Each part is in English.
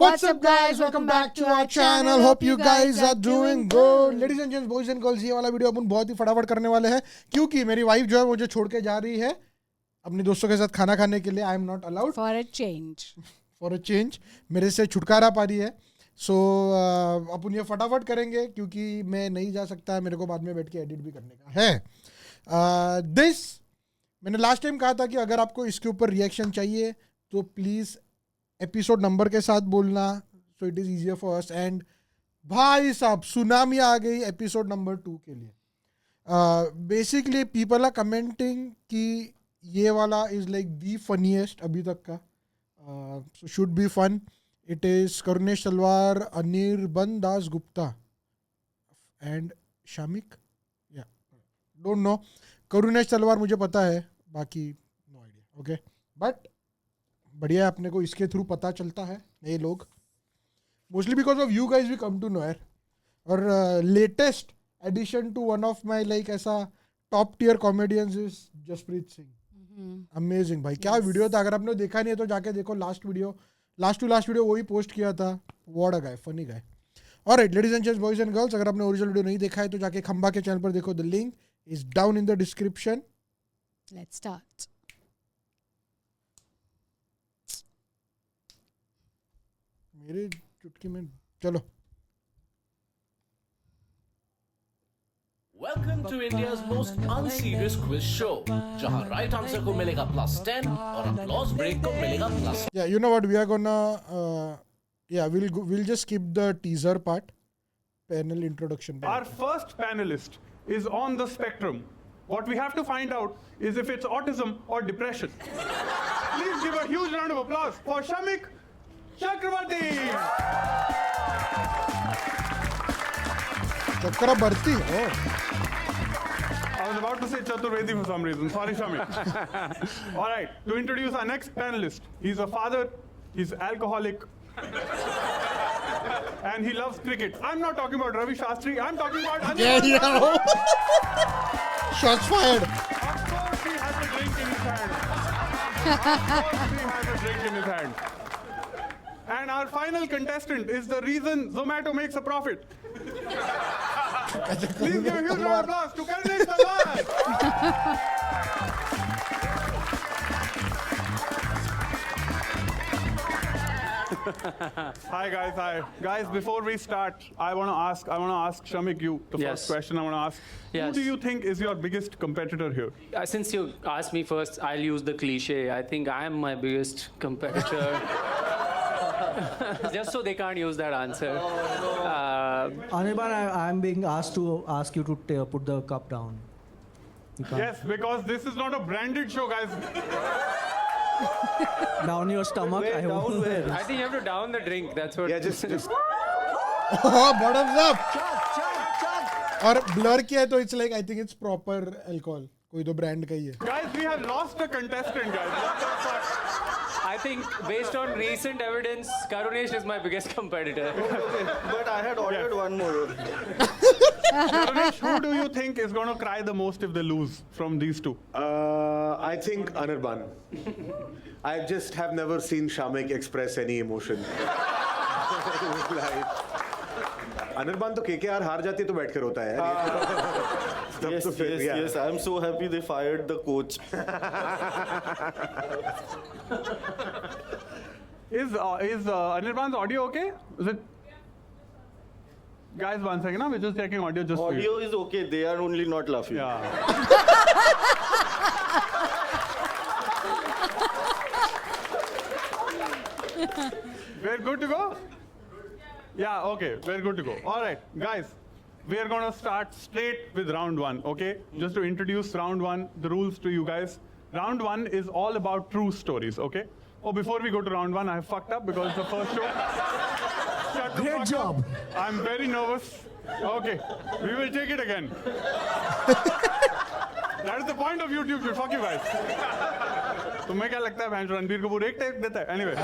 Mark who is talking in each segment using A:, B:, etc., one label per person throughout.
A: What's up guys, welcome back to our channel. Hope you guys are doing good. Ladies and gents, boys and girls, ये वाला video अपन बहुत ही फटाफट करने वाले हैं क्योंकि मेरी वाइफ जो है मुझे छोड़ के जा रही है अपने दोस्तों के साथ खाना खाने के लिए. I am not allowed for a change. मेरे से छुटकारा पा रही है. सो अपन ये फटाफट करेंगे क्योंकि मैं नहीं जा सकता है, मेरे को बाद में बैठ के एडिट भी करने का है. मैंने लास्ट टाइम कहा था कि अगर आपको इसके ऊपर रिएक्शन चाहिए तो प्लीज़ एपिसोड नंबर के साथ बोलना, so it is easier for us. And भाई साहब सुनामी आ गई एपिसोड नंबर 2 के लिए. बेसिकली पीपल आर कमेंटिंग कि ये वाला इज़ लाइक दी फनीएस्ट अभी तक का. So should be fun. It is Karunesh Talwar, Anirban Dasgupta and Shamik. Ya don't no. Karunesh तलवार मुझे पता है, बाकी नो आइडिया. ओके, बट बढ़िया है, अपने को इसके थ्रू पता चलता है नए लोग. Mostly because of you guys we come to know यार. और latest edition to one of my like ऐसा top tier comedians is Jaspreet Singh. Amazing भाई, क्या वीडियो था. अगर आपने देखा नहीं है तो जाके देखो. लास्ट टू लास्ट वीडियो वही पोस्ट किया था. What a guy, funny guy. Alright ladies and gents, boys and girls, अगर आपने ओरिजिनल वीडियो नहीं देखा है तो जाके खंबा के चैनल पर देखो. The link is down in the description.
B: Let's start.
A: मेरे चुटकी में चलो.
C: Welcome to India's most unserious quiz show, जहां right answer को मिलेगा +10 और applause break को मिलेगा +.
A: Yeah, you know what we are gonna we'll just skip the teaser part. Panel introduction.
D: Our first panelist is on the spectrum. What we have to find out is if it's autism or depression. Please give a huge round of applause for Shamik Chakravarti.
A: Chakrabarti. Oh.
D: I was about to say Chaturvedi for some reason. Sorry, Shamik. All right, to introduce our next panelist. He's a father, he's alcoholic, and he loves cricket. I'm not talking about Ravi Shastri, I'm talking about
A: Yeah. Shots fired.
D: Of course he has a drink in his hand. Of course he has a drink in his hand. And our final contestant is the reason Zomato makes a profit. Please give a huge round of applause to Karnesh Talwar. Hi guys, hi. Guys, before we start, I want to ask Shamik you the
E: Yes.
D: first question I want to ask.
E: Yes.
D: Who do you think is your biggest competitor here?
E: Since you asked me first, I'll use the cliche. I think I am my biggest competitor. Just so they can't use that answer.
F: Anirban, I'm being asked to ask you to put the cup down. You can't.
D: Yes, because this is not a branded show, guys.
F: Down your stomach. I hope.
E: I think you have to down the drink. That's what.
G: Yeah, just
A: Oh, bottoms up. और blur किया है तो it's like I think it's proper alcohol. कोई तो brand का ही है.
D: Guys, we have lost a contestant, guys. What the fuck?
E: I think based on recent evidence, Karunesh is my biggest competitor.
G: but I had ordered one more.
D: Karunesh, who do you think is going to cry the most if they lose from these two?
G: I think Anirban. I just have never seen Shamik express any emotion. like, Anirban तो KKR हार जाती है तो बैठ कर रोता है यार.
H: Yes, I'm so happy they fired the coach.
D: Is Anirban's audio okay? Is it? Guys, one second, we're just checking audio just for you.
H: Audio is okay, they are only not laughing.
D: Yeah. We're good to go? Yeah, okay, we're good to go. All right, guys, we are going to start straight with round one, okay? Just to introduce round one, the rules to you guys. Round one is all about true stories, okay? Oh, before we go to round one, I have fucked up because it's the first show. Shut the
F: Great
D: fuck
F: job.
D: up. I'm very nervous. Okay, we will take it again. That is the point of YouTube, shit. Fuck you guys. तुम्हें क्या लगता है भैंस रणबीर कपूर एक take देता है? Anyway.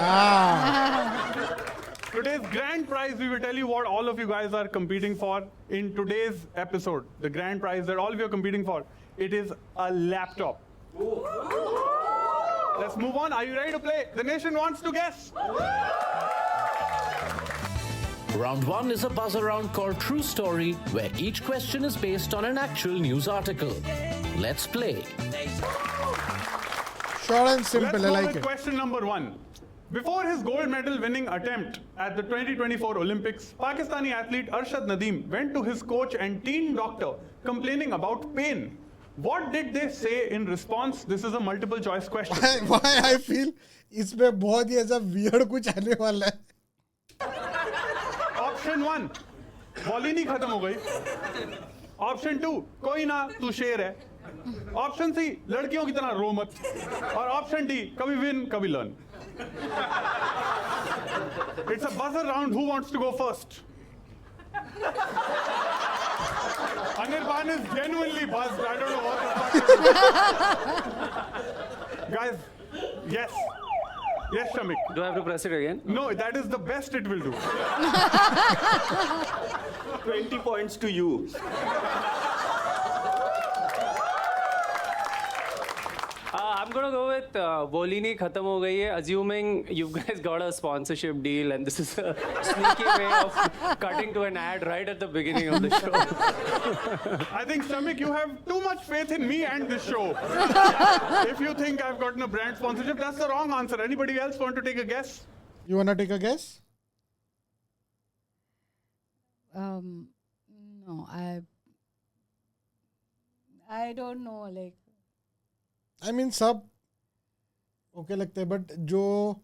D: Today's grand prize, we will tell you what all of you guys are competing for in today's episode. The grand prize that all of you are competing for, it is a laptop. Let's move on. Are you ready to play? The nation wants to guess.
C: Round 1 is a buzzer round called True Story, where each question is based on an actual news article. Let's play.
A: Short and simple.
D: Let's
A: I
D: go
A: like
D: with
A: it.
D: question number 1. Before his gold medal winning attempt at the 2024 Olympics, Pakistani athlete Arshad Nadeem went to his coach and teen doctor complaining about pain. What did they say in response? This is a multiple choice question.
A: Why I feel इसमें बहुत ही ऐसा weird कुछ आने वाला है.
D: Option 1, ball ही नहीं खत्म हो गई. Option 2, कोई ना तू शेर है. Option C, लड़कियों की तरह रो मत. और Option D, कभी win कभी learn. It's a buzzer round. Who wants to go first? Anirban is genuinely buzzed. I don't know what the fuck. Guys, yes. Yes, Shamik.
E: Do I have to press it again?
D: No, that is the best it will do.
H: 20 points to you.
E: I'm gonna go with Bolini Khatam ho gayi hai, assuming you guys got a sponsorship deal and this is a sneaky way of cutting to an ad right at the beginning of the show.
D: I think, Shamik, you have too much faith in me and this show. If you think I've gotten a brand sponsorship, that's the wrong answer. Anybody else want to take a guess?
A: You wanna take a guess?
B: No, I don't know. Like,
A: I mean सब okay लगते हैं, but जो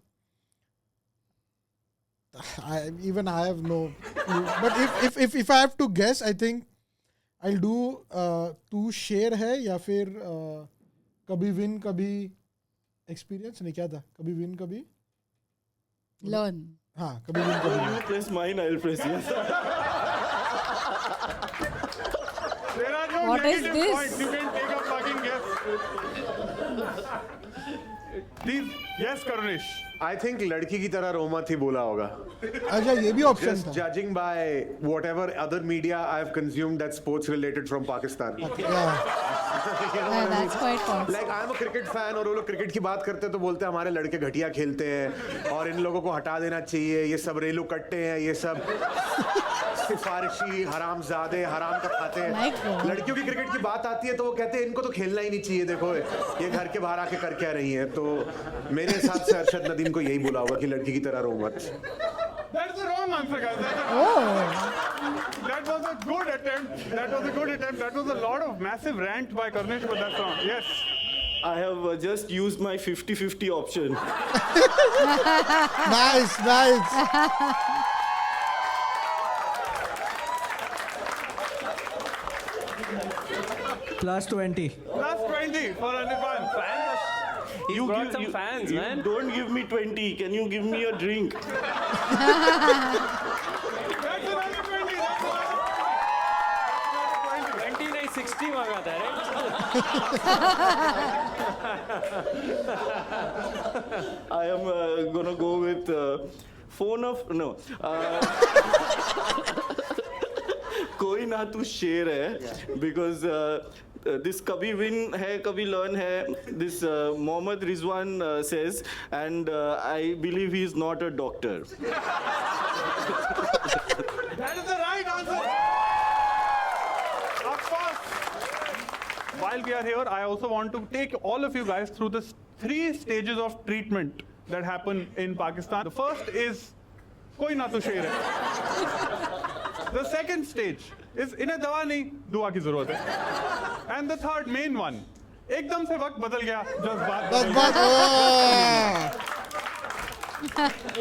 A: even I have no clue. But if I have to guess, I think I'll do तू शेर है या फिर कभी win कभी experience नहीं क्या था कभी win कभी
B: learn.
A: हाँ कभी win कभी
H: You press mine, I'll press yes.
D: There are no
B: What is
D: negative
B: this?
D: points. You can take a fucking guess. Please, yes, Karunesh.
G: I think लड़की की तरह रो मत ही बोला होगा.
A: अच्छा ये भी option
G: Just
A: था.
G: judging by whatever other media I've consumed that's sports related from Pakistan.
A: Yeah.
B: Yeah, that's quite possible.
G: Like I'm a cricket fan और वो लोग क्रिकेट की बात करते हैं तो बोलते हैं हमारे लड़के घटिया खेलते हैं और इन लोगों को हटा देना चाहिए, ये सब रेलू कट्टे हैं, ये सब सिफारिशी हरामजादे हराम का खाते
B: My
G: हैं.
B: God.
G: लड़कियों की क्रिकेट की बात आती है तो वो कहते हैं इनको तो खेलना ही नहीं चाहिए, देखो ये घर के बाहर आके कर क्या रही हैं. तो मेरे हिसाब से अरशद नदीम को यही बोला होगा कि लड़की की तरह रो मत.
D: That's the wrong answer, guys. That was a good attempt. That was a lot of massive rant by Karunesh, but that's wrong. Yes.
H: I have just used my 50-50 option.
A: Nice.
F: Plus 20.
D: Plus 20 for Anirban.
E: He brought some fans,
H: you
E: man.
H: Don't give me 20. Can you give me a drink?
D: That's another 20. That's another 20.
E: 20 नहीं 60 मांगा था, right?
H: I am gonna go with phone of no. कोई ना तू शेर है because this kabhi win hai kabhi learn hai. This Mohammad Rizwan says, and I believe he is not a doctor.
D: That is the right answer. Of course. While we are here, I also want to take all of you guys through the 3 stages of treatment that happen in Pakistan. The first is koi na to sher hai. The second stage is इन्हें दवा नहीं दुआ की जरूरत है. And the third main one, एकदम से वक्त बदल गया, जज्बात बदल गए.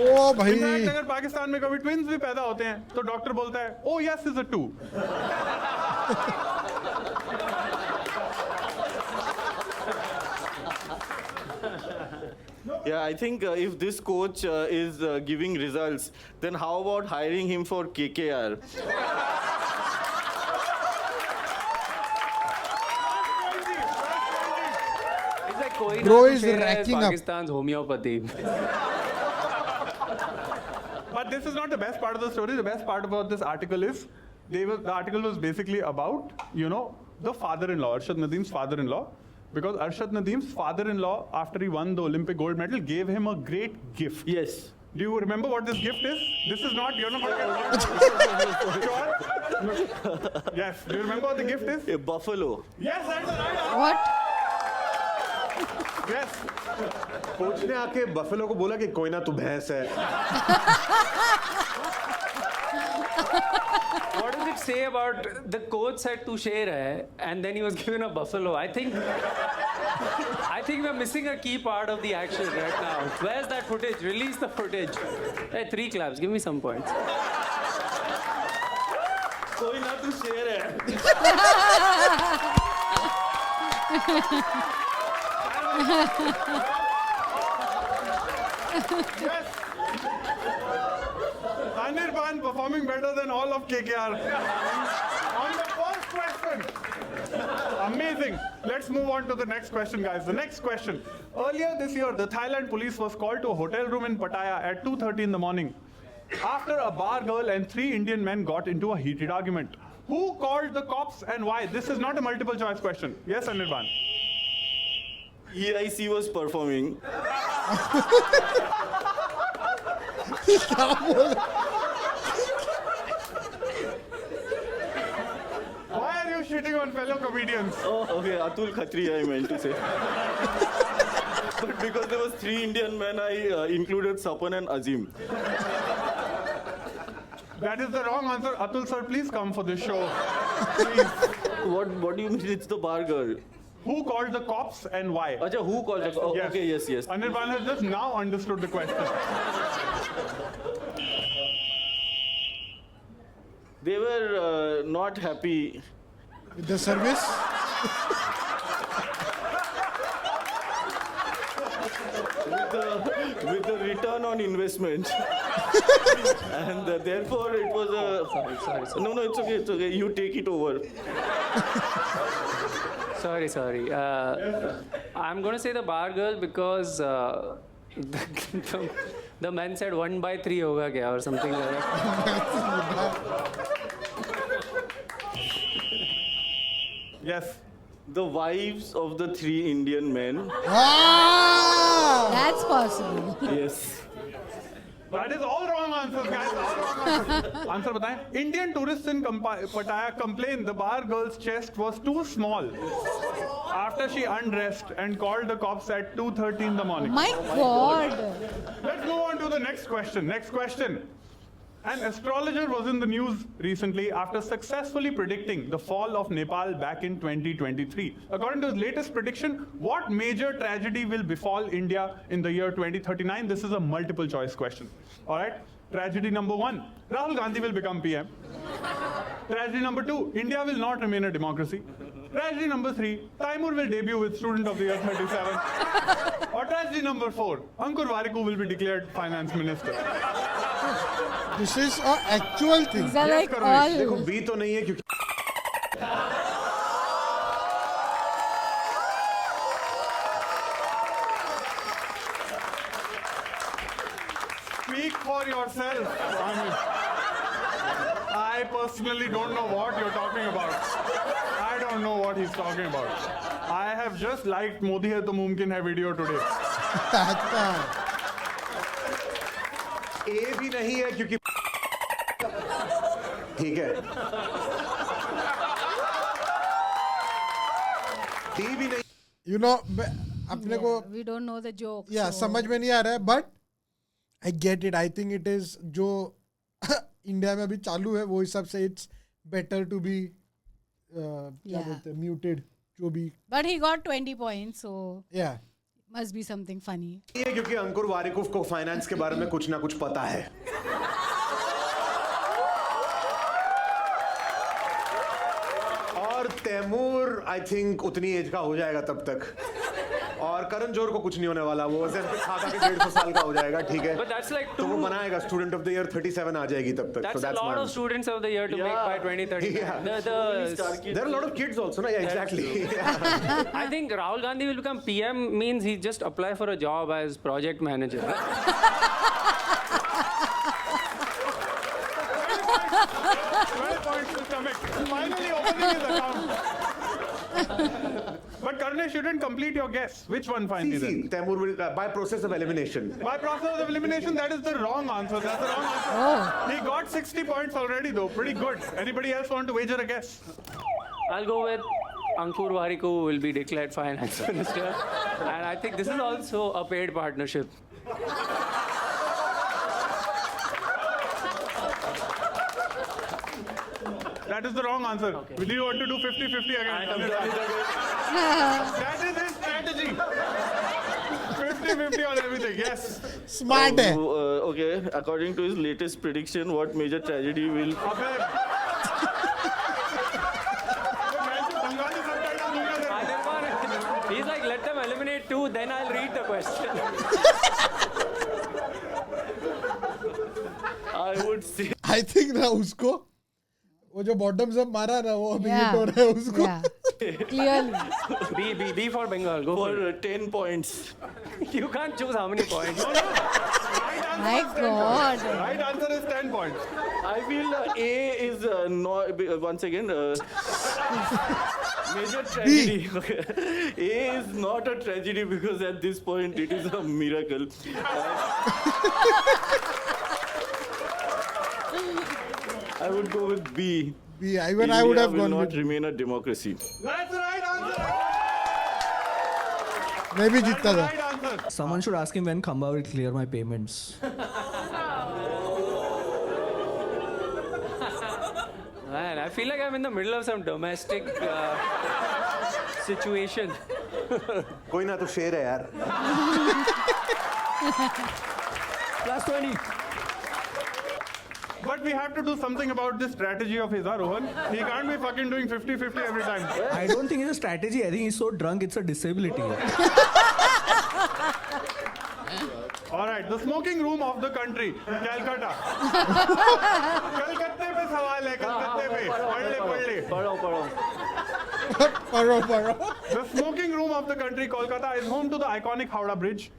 A: ओ भाई.
D: In fact, अगर पाकिस्तान में कभी ट्विंस भी पैदा होते हैं तो डॉक्टर बोलता है ओ yes is a 2.
H: Yeah, I think if this coach is giving results, then how about hiring him for KKR?
E: It's like कोई
A: Bro
E: ना
A: is
E: शेर है,
A: racking up.
E: Pakistan's homeopathy.
D: But this is not the best part of the story. The best part about this article is the article was basically about, the father-in-law, Arshad Nadeem's father-in-law. Because Arshad Nadeem's father-in-law, after he won the Olympic gold medal, gave him a great gift.
H: Yes.
D: Do you remember what this gift is? This is not, you're not going to get Sure? Yes. Do you remember what the gift is?
H: A buffalo.
D: Yes, that's the right answer.
B: What?
D: Yes.
G: Coach ने आके buffalo को बोला कि कोई ना तू भैंस है.
E: What does it say about the coach said to share hai, and then he was given a buffalo? I think we're missing a key part of the action right now. Where's that footage? Release the footage. Hey, 3 claps. Give me some points.
H: कोई ना तू शेर है.
D: Yes. Anirban performing better than all of KKR. On the first question. Amazing. Let's move on to the next question, guys. The next question. Earlier this year, the Thailand police was called to a hotel room in Pattaya at 2:30 in the morning after a bar girl and 3 Indian men got into a heated argument. Who called the cops and why? This is not a multiple choice question. Yes, Anirban.
H: EIC was performing.
D: Why are you shitting on fellow comedians?
H: Oh, okay, Atul Khatri, I meant to say. But because there was 3 Indian men, I included Sapan and Azim.
D: That is the wrong answer. Atul sir, please come for this show. Please.
H: What do you mean it's the bar girl?
D: Who called the cops and why?
H: Acha, who called the... Oh, okay, yes.
D: Anirban has just now understood the question.
H: They were not happy.
A: With the service?
H: with the return on investment. And therefore it was a... Sorry. No, it's okay. You take it over.
E: Sorry. I'm going to say the bar girl because the man said 1/3 hoga kya or something like that.
D: Yes.
H: The wives of the 3 Indian men.
A: Ah!
B: That's possible.
H: Yes.
D: That is all wrong answers, guys. All wrong answers. Answer बताएं. Indian tourists in Pattaya complained the bar girl's chest was too small after she undressed and called the cops at 2:30 in the morning.
B: My God.
D: Let's move on to the next question. Next question. An astrologer was in the news recently after successfully predicting the fall of Nepal back in 2023. According to his latest prediction, what major tragedy will befall India in the year 2039? This is a multiple choice question. All right. Tragedy number 1, Rahul Gandhi will become PM. Tragedy number 2, India will not remain a democracy. Tragedy number 3, Taimur will debut with Student of the Year 37. Or tragedy number 4, Ankur Warikoo will be declared finance minister.
A: This is an actual thing.
B: These are
D: Yes,
B: like
D: Karunesh.
G: देखो
B: all.
G: B तो नहीं है क्योंकि
D: Speak for yourself. I personally don't know what you're talking about. I don't know what he's talking about. I have just liked Modi Hai To Mumkin Hai video today.
A: अच्छा.
G: ए भी नहीं है क्योंकि ठीक है. डी भी नहीं.
A: You know, अपने को
B: We don't know the joke.
A: या
B: so-
A: समझ में नहीं आ रहा है but I get it. I think it is जो इंडिया में अभी चालू है वो हिसाब से इट्स बेटर टू बी क्या
B: Yeah.
A: बोलते हैं म्यूटेड जो भी
B: But he got 20 points, so
A: या
B: must be something funny.
G: है क्योंकि अंकुर वारिकुफ को फाइनेंस के बारे में कुछ ना कुछ पता है. और तैमूर आई थिंक उतनी एज का हो जाएगा तब तक. और करण जोहर को कुछ नहीं होने वाला. वो वजन पे खा खा के 150 साल का हो जाएगा. ठीक है.
E: But that's like
G: तो वो
E: two-
G: बनाएगा स्टूडेंट ऑफ द ईयर 37 आ जाएगी तब तक.
E: That's
G: So
E: a lot
G: my
E: of
G: answer.
E: students of the year to make by 2030.
G: Yeah.
E: The
G: There are a lot of kids also, na? Yeah, exactly.
E: I think Rahul Gandhi will become PM means he just apply for a job as project manager.
D: 12 points to stomach. Finally opening his account. But Karnesh, you didn't complete your guess. Which one finally?
G: See,
D: then?
G: Taimur will by process of elimination.
D: By process of elimination, that is the wrong answer. That's the wrong answer.
B: Oh.
D: He got 60 points already, though. Pretty good. Anybody else want to wager a guess?
E: I'll go with Ankur Warikoo will be declared finance minister. And I think this is also a paid partnership.
D: That is the wrong answer. Will you want to do 50-50 again?
E: I have done it again.
D: That is his strategy. 50-50 on everything, yes.
A: Smart है.
H: Okay, according to his latest prediction, what major tragedy will
D: अबे, Bengali subtitle दूंगा तेरे को.
E: Anirban, he's like, let them eliminate two, then I'll read the question.
H: I would say
A: I think ना उसको वो जो bottoms up मारा ना वो अभी
B: Yeah.
A: हिट हो रहा है उसको.
B: Yeah. Clearly.
E: B for Bengal. Go for
H: for 10 points.
E: it. You can't choose how many points.
B: My God.
D: Right answer is 10 points.
H: I feel A is not once again major tragedy. Okay. A is not a tragedy because at this point it is a miracle. I would go with B.
A: B. Even I
H: India
A: would have
H: will
A: gone
H: not
A: with.
H: remain a democracy.
D: That's the right answer.
A: मैं भी
D: That's
A: जीतता
D: the
A: था.
D: right answer.
F: Someone should ask him when Khamba will clear my payments.
E: Man, I feel like I'm in the middle of some domestic situation.
G: कोई ना तो शेर है यार.
F: Plus 20.
D: But we have to do something about this strategy of his, Rohan. He can't be fucking doing 50-50 every time.
F: I don't think it's a strategy. I think he's so drunk, it's a disability.
D: All right, the smoking room of the country, Calcutta. कलकत्ते पे सवाल है, कलकत्ते पे. पढ़ ले.
H: पढ़ो.
A: पढ़ो.
D: The smoking room of the country, Kolkata, is home to the iconic Howrah Bridge.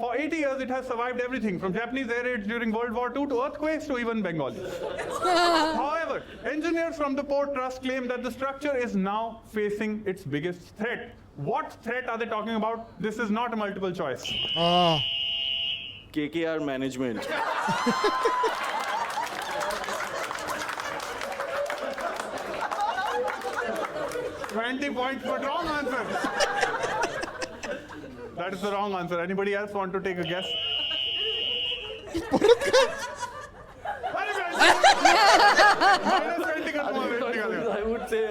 D: For 80 years, it has survived everything from Japanese air raids during World War II to earthquakes to even Bengali. However, engineers from the Port Trust claim that the structure is now facing its biggest threat. What threat are they talking about? This is not a multiple choice.
H: KKR management.
D: 20 points for wrong answer. That is the wrong answer. Anybody else want to take a guess? -20 का तुम्हारा wait निकालेगा.
H: I would say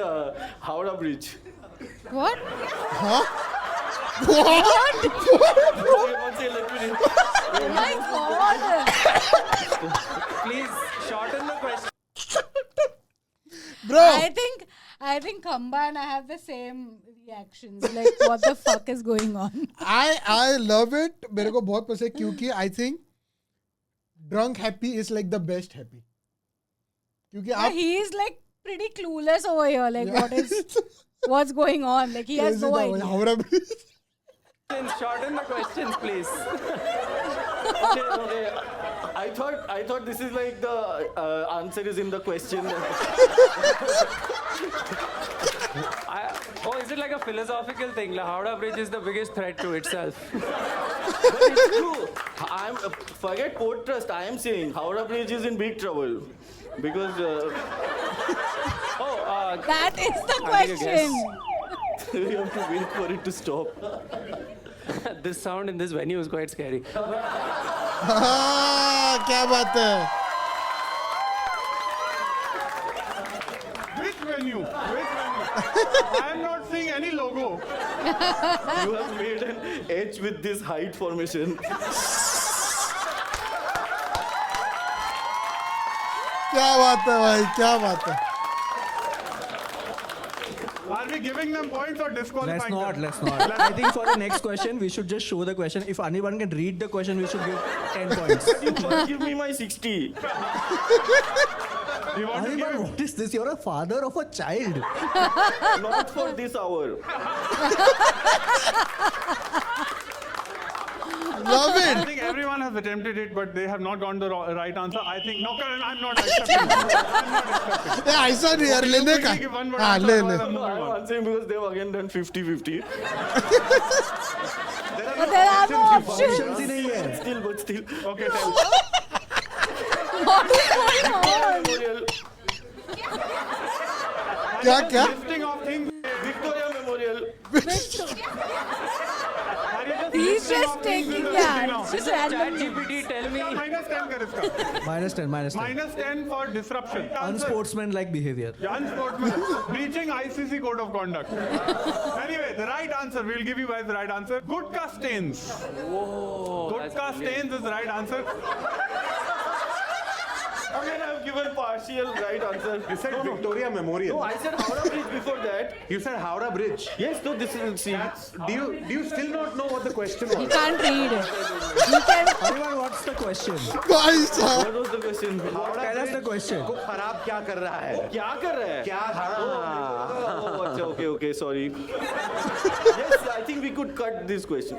H: Howrah Bridge.
B: What?
H: Once again, let me read.
B: Oh my God.
E: Please shorten the question.
A: Bro.
B: I think Khamba and I have the same reactions. Like, what the fuck is going on?
A: I love it. मेरे को बहुत पसंद है क्योंकि I think drunk happy is like the best happy. क्योंकि
B: But
A: आप
B: he is like pretty clueless over here. Like, what's going on? Like, he has no idea.
A: Howrah bridge.
E: Shorten the questions, please.
H: Okay. I thought this is like the answer is in the question.
E: Is it like a philosophical thing? Like Howrah Bridge is the biggest threat to itself.
H: But it's true. Forget Port Trust. I am saying Howrah Bridge is in big trouble because
B: That is the
E: I'll take a
B: question.
H: we have to wait for it to stop.
E: This sound in this venue is quite scary.
A: क्या बात है.
D: Which venue? I am not seeing any logo.
H: You have made an H with this height formation.
A: क्या बात है भाई, क्या बात है.
D: Are we giving them points or disqualifying
F: Let's
D: them?
F: not. I think for the next question, we should just show the question. If anyone can read the question, we should give 10 points.
H: You must give me my 60.
D: You want to give
F: Anirban, what is this? You're a father of a child.
H: Not for this hour.
A: Love
D: I
A: it.
D: think everyone has attempted it, but they have not gotten the right answer. I think no, Karan, I'm not accepting. I'm not accepting.
A: ए, ऐसा नहीं यार, लेने का.
D: Give one word
A: हाँ,
D: answer,
A: ले
D: otherwise
A: ले.
D: I'm
H: No,
D: moving
H: I'm
D: on.
H: answering because they've again done 50-50.
B: But there are no options.
F: ही नहीं है.
H: But still.
D: Okay, tell.
B: What is going on?
H: Memorial.
A: क्या क्या?
D: Listing of things.
H: Victoria Memorial.
D: Are you just
B: He's
D: listing
B: just
D: of things in
B: taking
D: the
B: yeah.
D: listing now?
B: It's just randomly.
E: ChatGPT, tell me.
D: Minus 10 कर इसका.
F: -10, -10.
D: -10 for disruption. Answer.
F: Unsportsmanlike behavior.
D: Unsportsman. Breaching ICC code of conduct. Anyway, the right answer. We'll give you guys the right answer. Gutka stains. Gutka stains is the right answer.
H: Again, I've given partial right answer.
G: You said Victoria Memorial.
H: No, I said Howrah Bridge before that.
G: You said Howrah Bridge.
H: Yes, no, this is see.
G: Do you still not know what the question
B: You
G: was?
B: can't read it. You can.
F: Anyone, what's the question?
A: भाई साहब.
H: What was the question?
F: Tell us the question.
G: को खराब क्या कर रहा है?
H: क्या कर रहा है?
G: क्या हाँ.
H: Oh, अच्छा, okay, sorry. Yes, I think we could cut this question.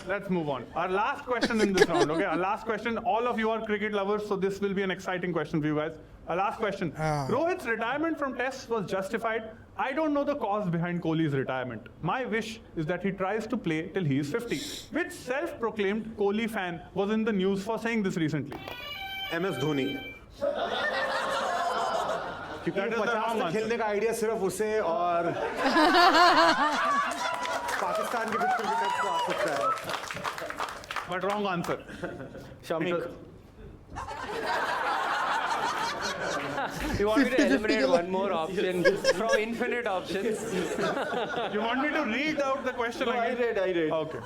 D: Let's move on. Our last question in this round, okay? Our last question. All of you are cricket lovers, so this will be an exciting question for you guys. Our last question. Rohit's retirement from Tests was justified. I don't know the cause behind Kohli's retirement. My wish is that he tries to play till he is 50. Which self-proclaimed Kohli fan was in the news for saying this recently?
G: MS Dhoni. क्योंकि
D: That is the
G: 50
D: wrong
G: तक
D: answer.
G: खेलने का idea सिर्फ उसे और पाकिस्तान के कुछ cricketers को आ सकता है.
D: But wrong answer.
E: Shamik. You want me to
A: 50-50
E: eliminate one more option from infinite options?
D: You want me to read out the question
H: No, I
D: again?
H: read.
D: Okay.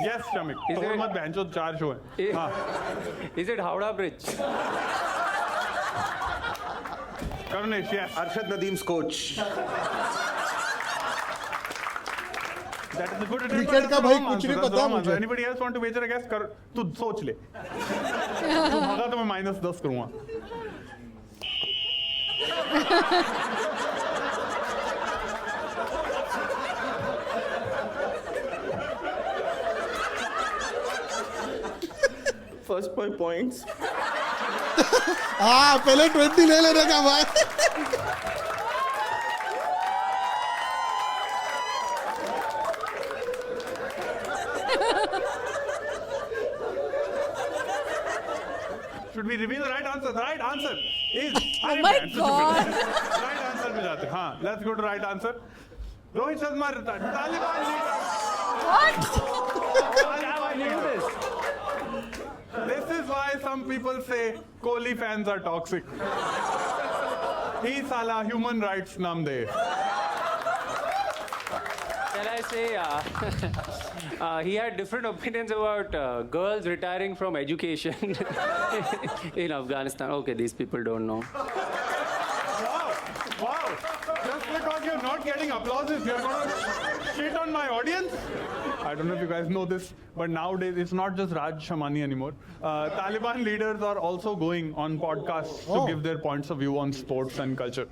D: Yes, Shamik.
E: Is
D: छोड़
E: it-
D: मत बहनचोद 4 show हैं. हाँ.
E: Is it Howrah Bridge?
D: Karnesh, yes.
G: Arshad Nadeem's coach.
D: That is a good attempt.
A: Cricket
D: but
A: का
D: that's
A: भाई
D: the wrong
A: कुछ नहीं
D: answer, that's the
A: पता
D: wrong answer.
A: मुझे.
D: Anybody else want to wager a guess? कर तू सोच ले. तू भागा तो मैं -10 करूँगा.
H: First my points.
A: हाँ, पहले 20 ले लेने का भाई.
D: Should we reveal the right answer? The right answer is.
B: Oh my God.
D: Right answer पे जाते हैं. हाँ, let's go to right answer. Rohit Sharma retired. Taliban leader.
E: I knew this.
D: This is why some people say Kohli fans are toxic. He sala human rights namde.
E: Shall I say, he had different opinions about girls retiring from education in Afghanistan. Okay, these people don't know.
D: Wow. Just because you're not getting applauses, you're going to shit on my audience? I don't know if you guys know this, but nowadays it's not just Raj Shamani anymore. Taliban leaders are also going on podcasts to give their points of view on sports and culture.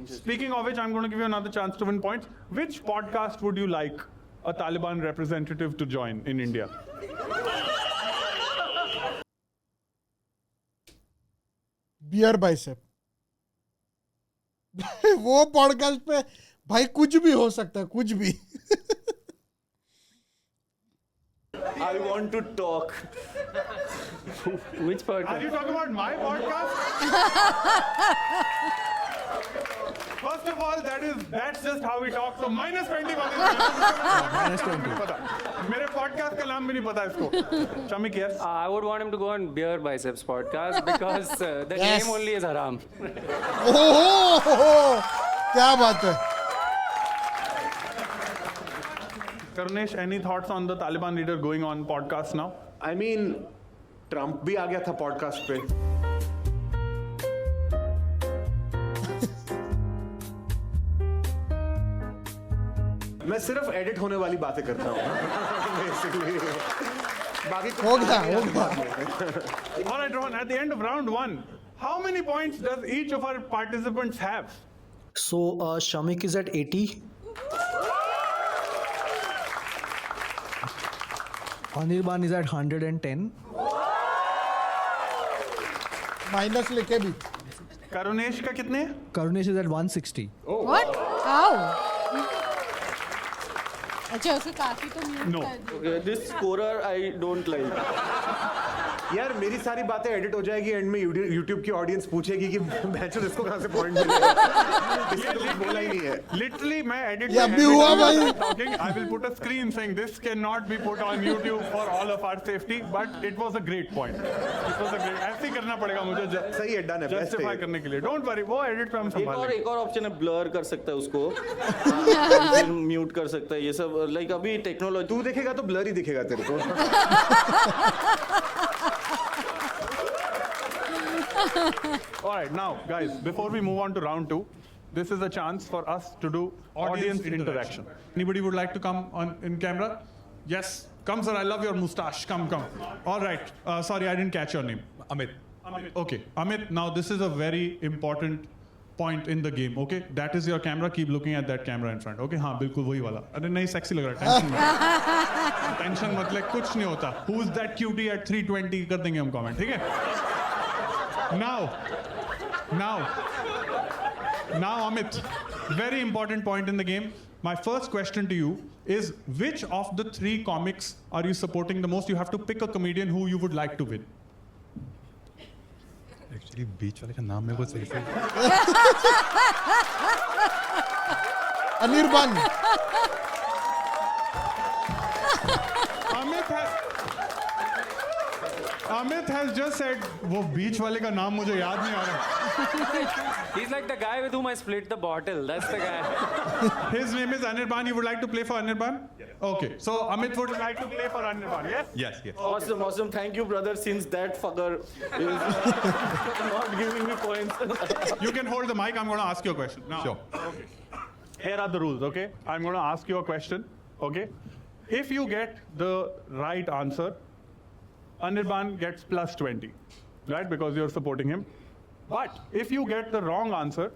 D: Speaking of which, I'm going to give you another chance to win points. Which podcast would you like a Taliban representative to join in India?
A: Beer bicep. वो podcast पे भाई कुछ भी हो सकता है, कुछ भी.
H: I want to talk.
E: Which part?
D: Are you talking about my podcast? First of all, that's just how we talk. So -20
F: -20.
D: पता. मेरे podcast का नाम भी नहीं पता इसको. Shamik, yes.
E: I would want him to go on Beer Biceps podcast because the
A: Yes.
E: name only is haram.
A: ओहो, क्या बात है.
D: Karnesh, any thoughts on the Taliban leader going on podcast now?
G: I mean, Trump भी आ गया था podcast पे. मैं सिर्फ एडिट होने वाली बातें करता हूँ. Basically. बाकी
A: हो गया.
D: All right, Rohan, at the end of round 1, how many points does each of our participants have?
F: So Shamik is at 80. Anirban is at 110.
A: Minus लेके भी
D: करुणेश का कितने?
F: Karunesh is at 160.
B: What? How? अच्छा उसे काफी तो म्यूट
D: No.
B: कर दिया।
H: Okay, this scorer I don't like.
G: यार मेरी सारी बातें एडिट हो जाएगी एंड में यूट्यूब की ऑडियंस पूछेगी कि बैचलर इसको कहाँ से पॉइंट मिले इसने तो कुछ बोला ही नहीं है
D: Literally, मैं edit
A: ये
D: में
A: अभी हुआ
D: every time
A: भाई।
D: I'm talking, I will put a screen saying this cannot be put on YouTube for all of our safety, but it was a great point. It was a great. ऐसे ही करना पड़ेगा मुझे
G: सही है done है best
D: justify
G: है
D: करने के लिए. Don't worry, वो edit पे हम संभालेंगे.
H: एक और ऑप्शन है, ब्लर कर सकता है उसको, फिर म्यूट कर सकता है, ये सब लाइक अभी टेक्नोलॉजी.
G: तू देखेगा तो ब्लर ही दिखेगा तेरे को
D: All right, now, guys, before we move on to round 2, this is a chance for us to do audience interaction. Anybody would like to come on in camera? Yes, come, sir. I love your mustache. Come. All right. Sorry, I didn't catch your name.
I: Amit.
D: Okay, Amit. Now, this is a very important point in the game. Okay, that is your camera. Keep looking at that camera in front. Okay, हाँ, बिल्कुल वही वाला. अरे नहीं, sexy लग रहा है. Tension मतलब कुछ नहीं होता. Who's that cutie at 320? कर देंगे हम comment. ठीक है? Now, Amit, very important point in the game. My first question to you is, which of the 3 comics are you supporting the most? You have to pick a comedian who you would like to win.
I: Actually, बीच वाले का नाम मेरे को सही से.
A: Anirban
D: Amit has just said वो बीच वाले का नाम मुझे याद नहीं आ रहा.
E: He's like the guy with whom I split the bottle. That's the guy.
D: His name is Anirban. You would like to play for Anirban? Okay. So Amit would like to play for Anirban. Yes.
I: Yes.
H: Awesome. Thank you, brother. Since that fucker is not giving me points.
D: You can hold the mic. I'm going to ask you a question. Now,
I: Sure.
D: Okay. Here are the rules. Okay. I'm going to ask you a question. Okay. If you get the right answer, Anirban gets plus 20, right? Because you're supporting him. But if you get the wrong answer,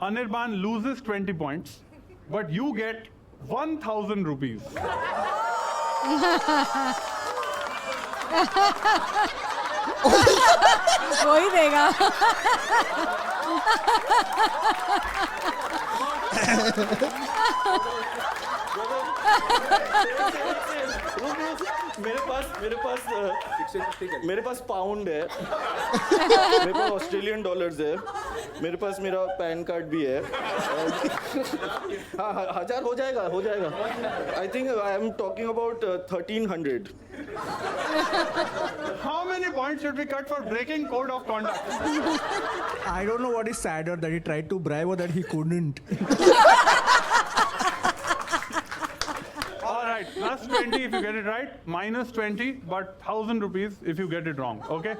D: Anirban loses 20 points, but you get 1,000 rupees.
B: वो ही देगा।
H: मेरे पास pound है, मेरे पास Australian dollars है, मेरे पास मेरा pan card भी है. हाँ 1000 हो जाएगा. I think I am talking about 1300.
D: How many points should we cut for breaking code of conduct?
F: I don't know what is sadder, that he tried to bribe or that he couldn't.
D: All right, plus 20 if you get it right, minus 20, but 1,000 rupees if you get it wrong, okay?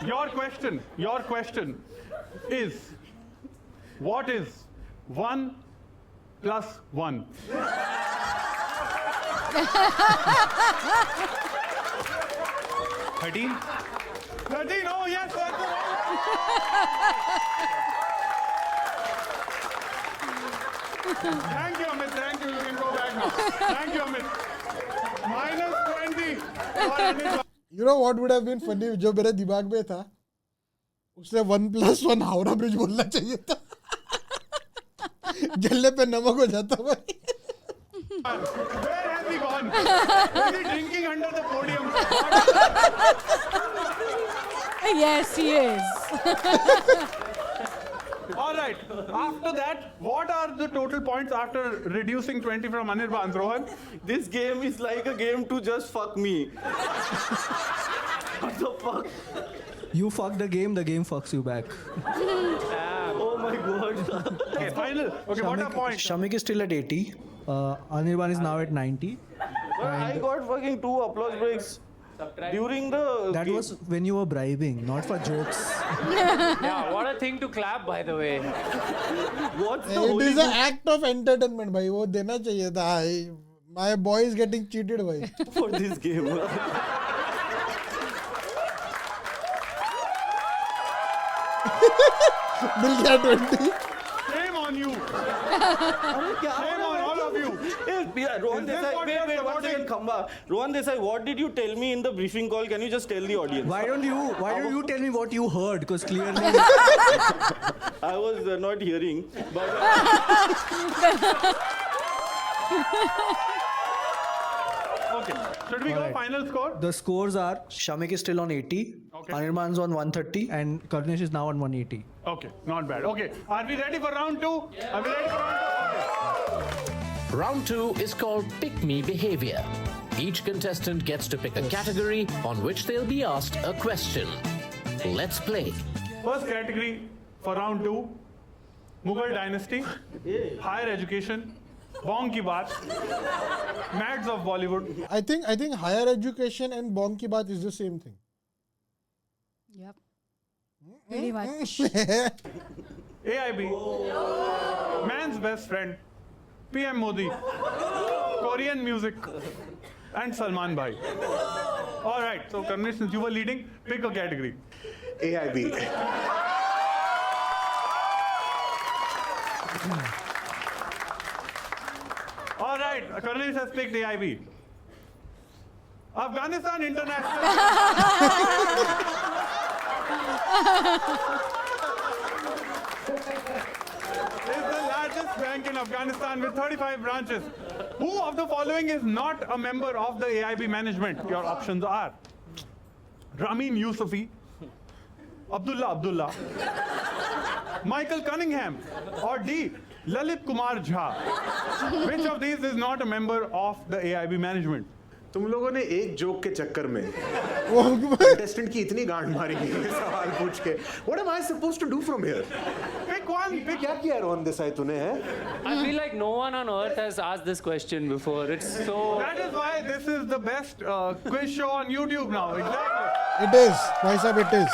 D: Your question is, what is 1 plus 1?
I: 13.
D: 13, oh yes, that's the right. Thank you, Amit. Thank you. You can go back now. Thank you, Amit. Minus 20 for Amit.
A: You know what would have been funny? जो मेरे दिमाग में था उसने 1 plus 1 Howrah bridge बोलना चाहिए था. जल्ले पे नमक हो जाता भाई.
D: Where has he gone? Is he drinking under the podium?
B: Yes, he is.
D: All right. After that, what are the total points after reducing 20 from Anirban, Rohan?
H: This game is like a game to just fuck me. What the fuck?
F: You fuck the game fucks you back.
H: Oh my god.
D: Okay, final. Okay, what are points?
F: Shamik is still at 80. Anirban is now at 90.
H: I got fucking 2 applause breaks during the
F: That
H: game.
F: was when you were bribing, not for jokes.
E: Yeah, what a thing to clap, by the way.
H: What's the
A: It
H: holy
A: is an act of entertainment भाई. वो देना चाहिए था. My boy is getting cheated भाई.
H: for this game?
A: मिल गया 20.
D: Shame on you.
H: अरे क्या
D: Shame on all of you.
H: Yeah, Rohan
D: Is this
H: Desai,
D: what
H: wait,
D: you're
H: one
D: supporting?
H: second, Khamba. Rohan Desai, what did you tell me in the briefing call? Can you just tell the audience?
F: Why don't you tell me what you heard? Because clearly.
H: I was not hearing, but
D: Okay. Should we go
F: Alright.
D: final score?
F: The scores are Shamik is still on 80,
D: Okay.
F: Anirban's on 130, and Karnesh is now on 180.
D: Okay, not bad. Okay, are we ready for round 2? Are we ready for round 2? Okay.
C: Round 2 is called Pick Me Behavior. Each contestant gets to pick a category on which they'll be asked a question. Let's play.
D: First category for round 2, Mughal dynasty, higher education, Bong Ki Baat, Mads of Bollywood.
A: I think higher education and Bong Ki Baat is the same thing.
B: Yep. Pretty much.
D: AIB, man's best friend, PM Modi, Korean music, and Salman Bhai. All right, so Karnesh, since you were leading, pick a category.
G: AIB.
D: All right, Karnesh has picked AIB. Afghanistan International. is the largest bank in Afghanistan with 35 branches. Who of the following is not a member of the AIB management? Your options are Ramin Yusufi, Abdullah, Michael Cunningham, or D. Lalit Kumar Jha. Which of these is not a member of the AIB management?
G: तुम लोगों ने एक joke के चक्कर में contestant की इतनी गांड मारी है सवाल पूछ के. What am I supposed to do from here?
D: Pick one. Pick.
G: क्या किया रोहन देसाई तूने है?
E: I feel like no one on earth has asked this question before. It's so.
D: That is why this is the best quiz show on YouTube now. Exactly.
A: It is. Bhai sahab, it is.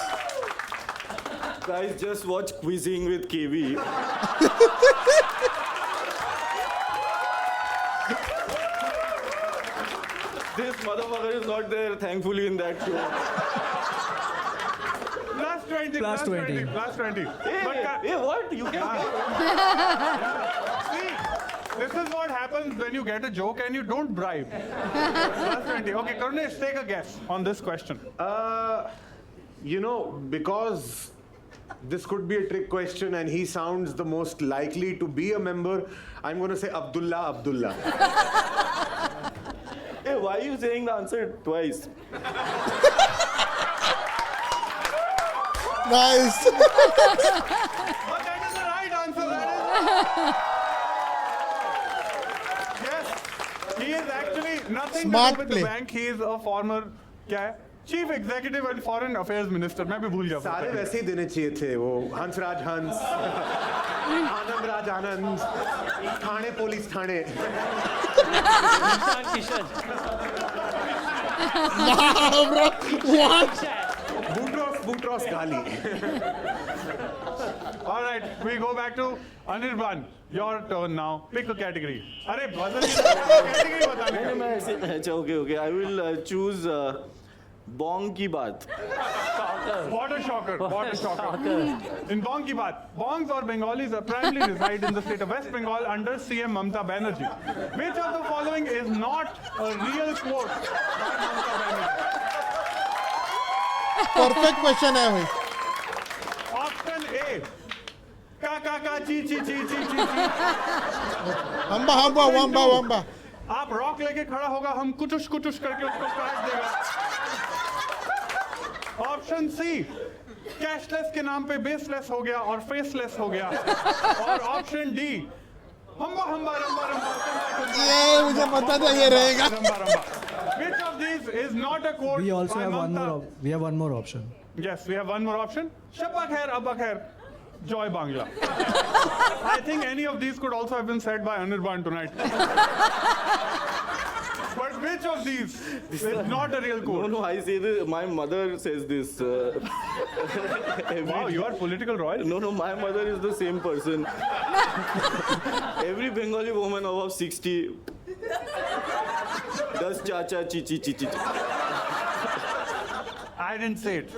H: guys, just watch Quizzing with KV. This motherfucker is not there, thankfully, in that show.
D: Plus 20.
F: Plus 20.
D: Plus 20.
H: Hey, what? You can
D: See, this is what happens when you get a joke and you don't bribe. Plus 20. Okay, Karnesh, take a guess on this question.
G: You know, because this could be a trick question and he sounds the most likely to be a member, I'm going to say Abdullah.
H: Hey, why are you saying the answer twice?
A: Nice.
D: But that is the right answer. Yes, he is actually nothing
A: Smart
D: to do with
A: play.
D: the bank. He is a former Chief Executive and Foreign Affairs Minister. मैं भी भूल गया.
G: सारे वैसे ही देने चाहिए थे वो हंसराज हंस आनंद राज आनंद थाने पुलिस थाने
E: Kishan.
A: Nah, bro. What?
G: बूट्रॉस गाली.
D: All right, we go back to Anirban. Your turn now. Pick a category. अरे बदल category बताने का.
H: मैं ऐसे अच्छा okay. I will choose Bong Ki Baat.
D: What a shocker. In Bong Ki Baat, Bongs or Bengalis primarily reside in the state of West Bengal under CM Mamata Banerjee. Which of the following is not a real quote by Mamata Banerjee?
A: Perfect question है भाई.
D: Option A. Ka chi.
A: Hamba.
D: आप rock लेके खड़ा होगा हम कुचुश करके उसको काट देगा. ऑप्शन सी, कैशलेस के नाम पे बेसलेस हो गया और फेसलेस हो गया. और ऑप्शन डी, हम्बा रंबा.
A: ये मुझे पता था ये रहेगा.
D: रंबा. Which of these is not a quote
F: We also
D: by
F: have one
D: Mamata?
F: more. We have one more option.
D: Yes, we have one more option. Shabba khair, abba khair, Joy Bangla. I think any of these could also have been said by Anirban tonight. But which of these is not a real quote?
H: No, I say this. My mother says this.
D: Wow, you are political royal.
H: No, my mother is the same person. Every Bengali woman above 60 does cha-cha, chi-chi.
D: I didn't say it.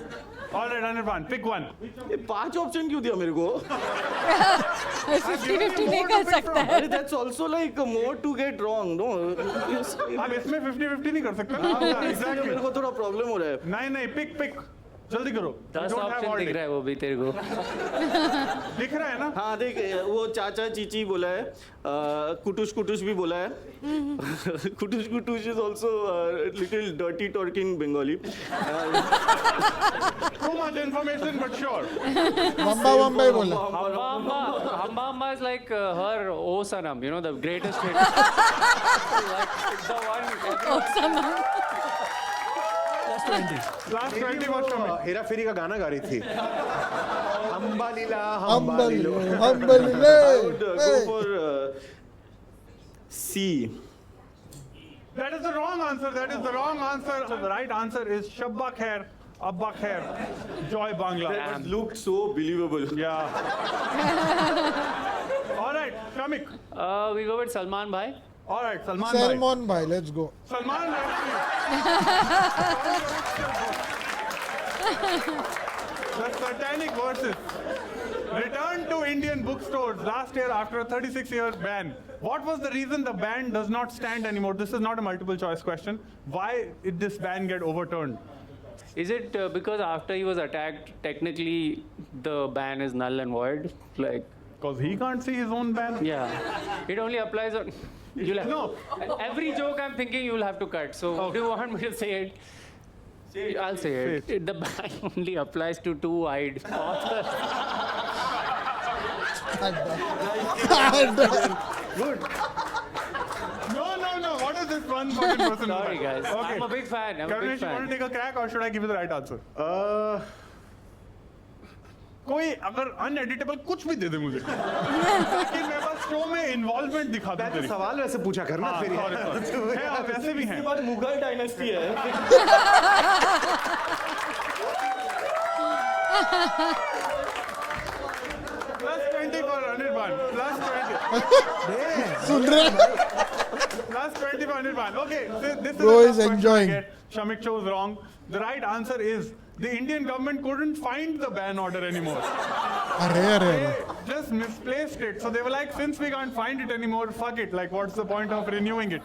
D: All right, Anirban, pick one.
H: ये 5 option क्यों दिया मेरे को?
B: 50-50 नहीं कर सकता है.
H: अरे that's also like more to get wrong, no?
D: अब इसमें 50-50 नहीं कर सकते ना?
H: इसलिए मेरे को थोड़ा प्रॉब्लम हो रहा है.
D: नहीं, pick. जल्दी करो.
E: 10
D: Don't have
E: ऑप्शन
D: all
E: दिख
D: day.
E: रहा है वो भी तेरे को.
D: दिख रहा है ना?
H: हाँ देख वो चाचा चीची बोला है, कुटुश भी बोला है. कुटुश is also little dirty talk in Bengali.
D: Too much information, but sure.
A: वम्बा वम्बा ही बोला.
E: Hamba is like her O Sanam, you know, the greatest hit. Like the one.
D: Last 20 was from me.
G: Hera फेरी का गाना गा रही थी. हम्बा लीला
A: humble
G: Lilo.
A: Humble
H: I would go for C.
D: That is the wrong answer. So the right answer is Shabba Khair, Abba Khair, Joy Bangla.
H: That looked so believable.
D: Yeah. All right, Shamik.
E: We go with Salman bhai.
D: All right, Salman bhai.
A: Salman भाई let's go.
D: Salman The Satanic Verses. Return to Indian bookstores last year after a 36-year ban. What was the reason the ban does not stand anymore? This is not a multiple choice question. Why did this ban get overturned?
E: Is it because after he was attacked, technically the ban is null and void? Like,
D: Because he can't see his own ban?
E: yeah, it only applies on. You'll have,
D: No.
E: Every joke I'm thinking you'll have to cut. So do you want me to say it? I'll say it. The ban only applies to two-eyed authors.
D: Good. No. What is this one fucking person?
E: Sorry, guys.
D: Okay.
E: I'm a big fan. I'm a big
D: Karnesh, you want
E: fan.
D: to take a crack or should I give you the right answer? कोई अगर अनएडिटेबल कुछ भी दे दे मुझे ताकि मैं बस show में involvement दिखा दूं तेरी.
G: सवाल वैसे पूछा करना
D: हाँ,
G: फिर
D: sorry. है, आप वैसे भी हैं.
H: बाद मुगल डायनेस्टी है.
D: +20 for Anirban.
A: सुन रहे.
D: +20 for Anirban. Okay, this is
A: Bro
D: a
A: is
D: tough question
A: enjoying.
D: I get. Shamik chose wrong. The right answer is the Indian government couldn't find the ban order anymore.
A: अरे
D: They just misplaced it. So they were like, since we can't find it anymore, fuck it. Like, what's the point of renewing it?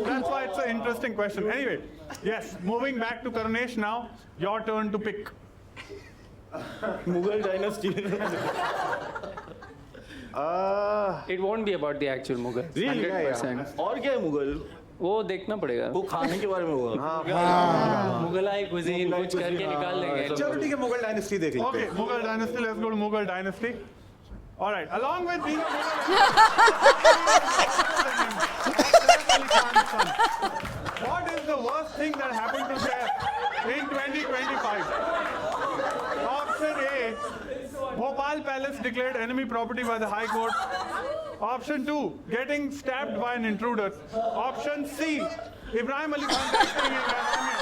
D: That's why it's an interesting question. Anyway, yes, moving back to Karnesh now. Your turn to pick.
H: Mughal dynasty.
E: It won't be about the actual Mughal.
H: Really?
E: 100%.
H: और क्या है मुगल?
E: वो देखना पड़ेगा.
H: वो खाने के बारे में होगा.
E: मुगलाई cuisine कुछ करके निकाल लेंगे.
G: चलो ठीक है मुगल डायनेस्टी देख लेते
D: Okay,
G: हैं.
D: Mughal dynasty. Let's go to Mughal dynasty. All right. Along with being a Mughal what is the worst thing that happened to Saif in 2025? Option A, Bhopal Palace declared enemy property by the High Court. Option 2, getting stabbed by an intruder. Option C, Ibrahim Ali Khan's acting in Kashmir.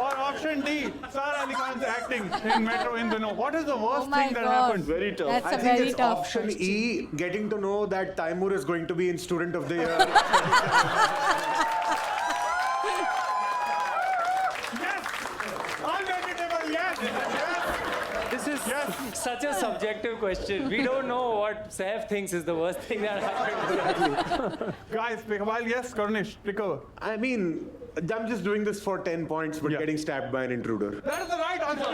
D: Or option D, Sara Ali Khan's acting in Metro in the Know. What is the
B: Oh
D: worst
B: my
D: thing that
B: God.
D: happened?
H: Very tough.
B: That's
G: I
B: a
G: think
B: very
G: it's
B: tough
G: option
B: question.
G: E, getting to know that Taimur is going to be in Student of the Year.
D: Yes! Uneditable, yes!
E: This is such a subjective question. We don't know what Saif thinks is the worst thing that happened.
D: Guys, pick while yes, Karnish, pick over.
G: I mean, I'm just doing this for 10 points, but
D: Yeah.
G: getting stabbed by an intruder.
D: That is the right answer,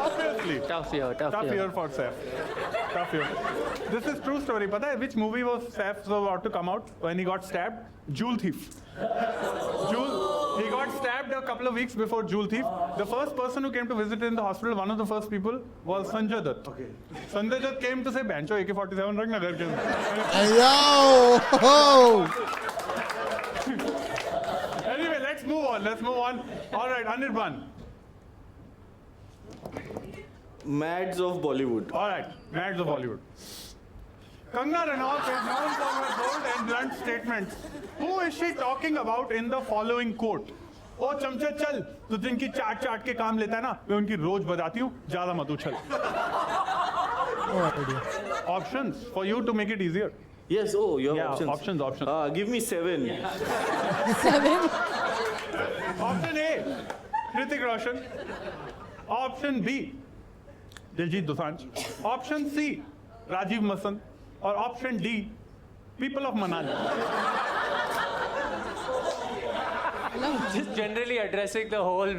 D: obviously.
E: Tough year.
D: Tough year for Saif. Tough year. This is true story. Pata hai which movie was Saif about to come out when he got stabbed? Jewel Thief. He got stabbed a couple of weeks before Jewel Thief. The first person who came to visit in the hospital, one of the first people, was Sanjay Dutt. Okay. Sanjay Dutt came to say, "Bancho, AK-47 रखना घर के अंदर."
A: Yo!
D: Anyway, let's move on. All right, Anirban.
H: Mads of Bollywood.
D: All right, Mads of Bollywood. Kangana Ranaut is known for her bold and blunt statements. Who is she talking about in the following quote? ओ चमचे चल, तू जिनकी चाट के काम लेता है ना, मैं उनकी रोज बताती हूँ, ज्यादा मत उछल. Options for you to make it easier.
H: Yes, oh, you have
D: Yeah,
H: options.
D: options.
H: Give me 7.
B: 7.
D: Option A, Hrithik Roshan. Option B Diljit Dosanjh, option C Rajeev Masand और option D people of Manali.
E: Just generally addressing the whole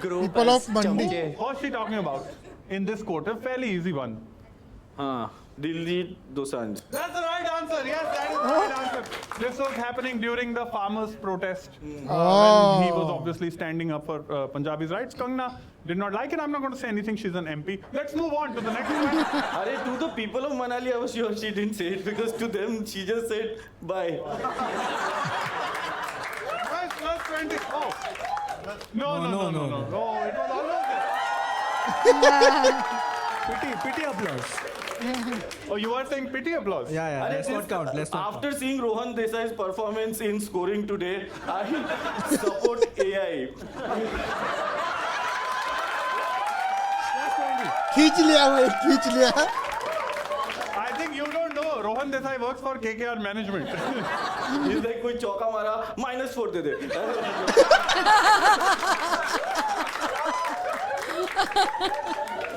E: group.
A: People
E: as
A: of Mandi.
E: chamche.
D: What's she talking about in this quote? A fairly easy one.
H: Diljit Dosanjh.
D: That's the right answer. Yes, that is the right answer. This was happening during the farmers' protest when he was obviously standing up for Punjabi's rights. Kangna did not like it. I'm not going to say anything. She's an MP. Let's move on to the next one.
H: Arey, to the people of Manali, I was sure she didn't say it because to them she just said bye.
D: Plus 20. Oh. No. It was almost there.
F: Pity applause.
D: Oh, you were saying pity applause?
F: Yeah,
H: Arey,
F: let's not count. Let's not
H: After seeing Rohan Desai's performance in scoring today, I support AI.
A: खींच लिया वो, खींच लिया.
D: I think you don't know. Rohan Desai works for KKR management.
H: He's like, कोई चौका मारा, -4 दे दे.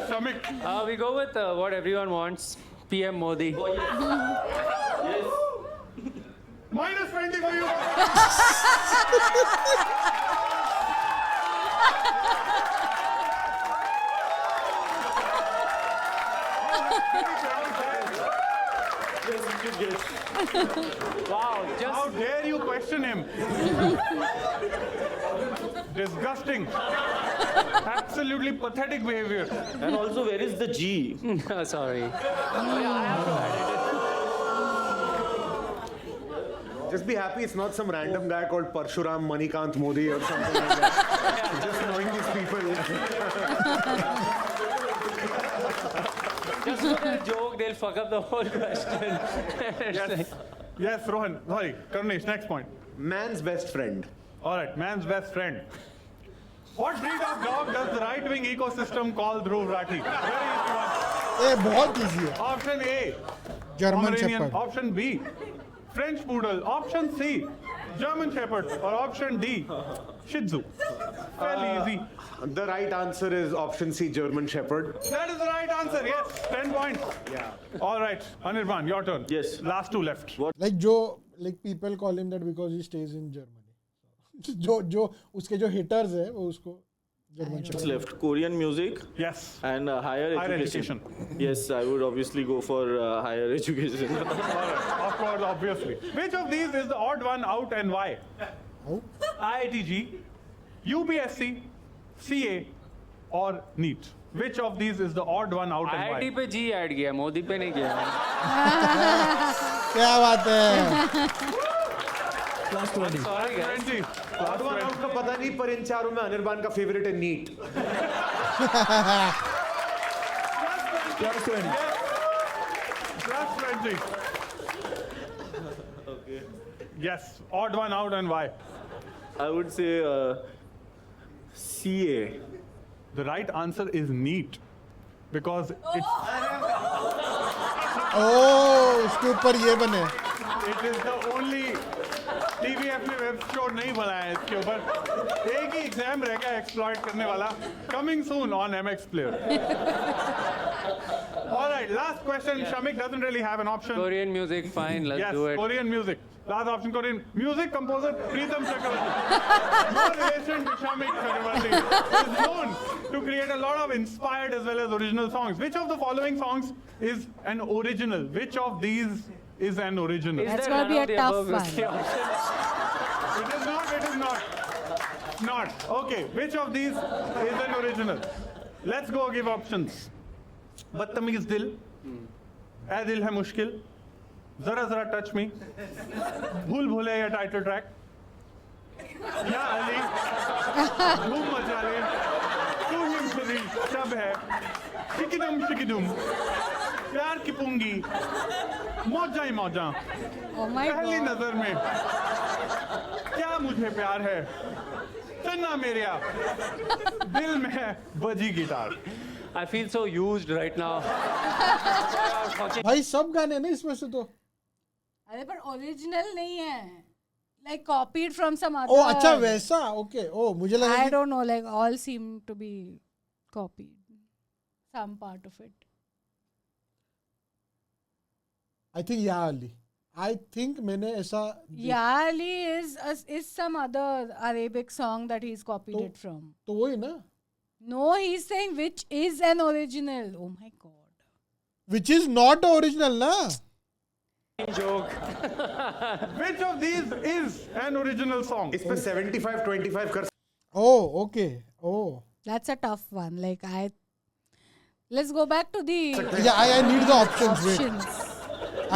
D: Shamik.
E: We go with what everyone wants. PM Modi.
H: Yes.
D: -20 for you.
E: Wow,
D: How dare you question him? Disgusting. Absolutely pathetic behavior.
H: And also, where is the G?
E: sorry.
G: Just be happy it's not some random guy called Parshuram Manikant Modi or something like that. Just knowing these people.
E: Just for the joke, they'll fuck up the whole question.
D: Yes, Rohan. Sorry, Karnesh, next point.
G: Man's best friend.
D: All right, man's best friend. What breed of dog does the right-wing ecosystem call Dhruv Rathi? Very easy one.
A: ये बहुत easy है.
D: Option A,
A: German
D: Pomeranian.
A: Shepherd.
D: Option B, French Poodle. Option C, German Shepherd. Or option D, Shih Tzu. Fairly easy.
G: The right answer is option C, German Shepherd.
D: That is the right answer, yes. 10 points.
G: Yeah.
D: All right, Anirban, your turn.
H: Yes.
D: Last two left.
A: Like people call him that because he stays in Germany. जो उसके जो haters है वो उसको German
H: What's
A: Shepherd.
H: left? Korean music
D: Yes.
H: and higher education. Yes, I would obviously go for higher education.
D: All right, of course, obviously. Which of these is the odd one out and why?
A: How?
D: IITG, UPSC, CA, or NEET? Which of these is the odd one out and
E: IIT
D: why?
E: पे G add किया, मोदी पे नहीं किया.
A: क्या बात है?
F: Plus 20.
E: Sorry guys.
D: 20.
G: Odd one out का पता नहीं पर इन चारों में अनिर्बान का फेवरेट है NEET.
F: Plus 20.
D: Plus 20.
H: Okay.
D: Yes, odd one out and why?
H: I would say CA.
D: The right answer is NEET. Because it's,
A: ओह उसके ऊपर ये बने.
D: it is the only TVF ने वेब स्टोर नहीं बनाया है इसके ऊपर. एक ही एग्जाम रह गया एक्सप्लॉइट करने वाला. Coming soon on MX Player. All right, last question. Shamik doesn't really have an option.
E: Korean music, fine, let's
D: Yes,
E: do it.
D: Korean music. Last option, Korean music composer Preetham Chakravarti. No relation to Shamik Chakravarti. Is known to create a lot of inspired as well as original songs. Which of the following songs is an original? Which of these is an original?
E: Is
B: That's
E: there
B: gonna be
E: none
B: a
E: of the
B: tough
E: above?
B: one.
E: Is the option?
D: It is not, it is not. Not. Okay, which of these is an original? Let's go give options. बदतमीज दिल, ऐ दिल है मुश्किल, जरा जरा touch me, भूल भूले या टाइटल ट्रैक, या अली, धूम मचा ले, तू हिम खुदी, सब है, शिकिदुम, प्यार की पुंगी, मौजा ही मौजा,
B: Oh my
D: पहली
B: god.
D: नजर में, क्या मुझे प्यार है, चन्ना मेरिया, दिल में है बजी guitar.
E: I feel so used right now.
A: भाई सब गाने ना इसमें से तो.
B: अरे पर ओरिजिनल नहीं है. Like copied from some other.
A: ओ अच्छा वैसा. ओके. ओ मुझे लगा
B: I
A: कि
B: don't know. Like all seem to be copied some part of it.
A: I think Ya Ali. I think मैंने ऐसा
B: Ya Ali is some other Arabic song that he's copied it from.
A: तो वही ना,
B: No, he's saying which is an original. Oh my god.
A: which is not the original ना.
E: Joke.
D: Which of these is an original song?
G: इस पे 75-25 कर
A: Oh, okay. Oh.
B: That's a tough one. Like let's go back to the
A: Yeah, I need the options. Wait.
B: options.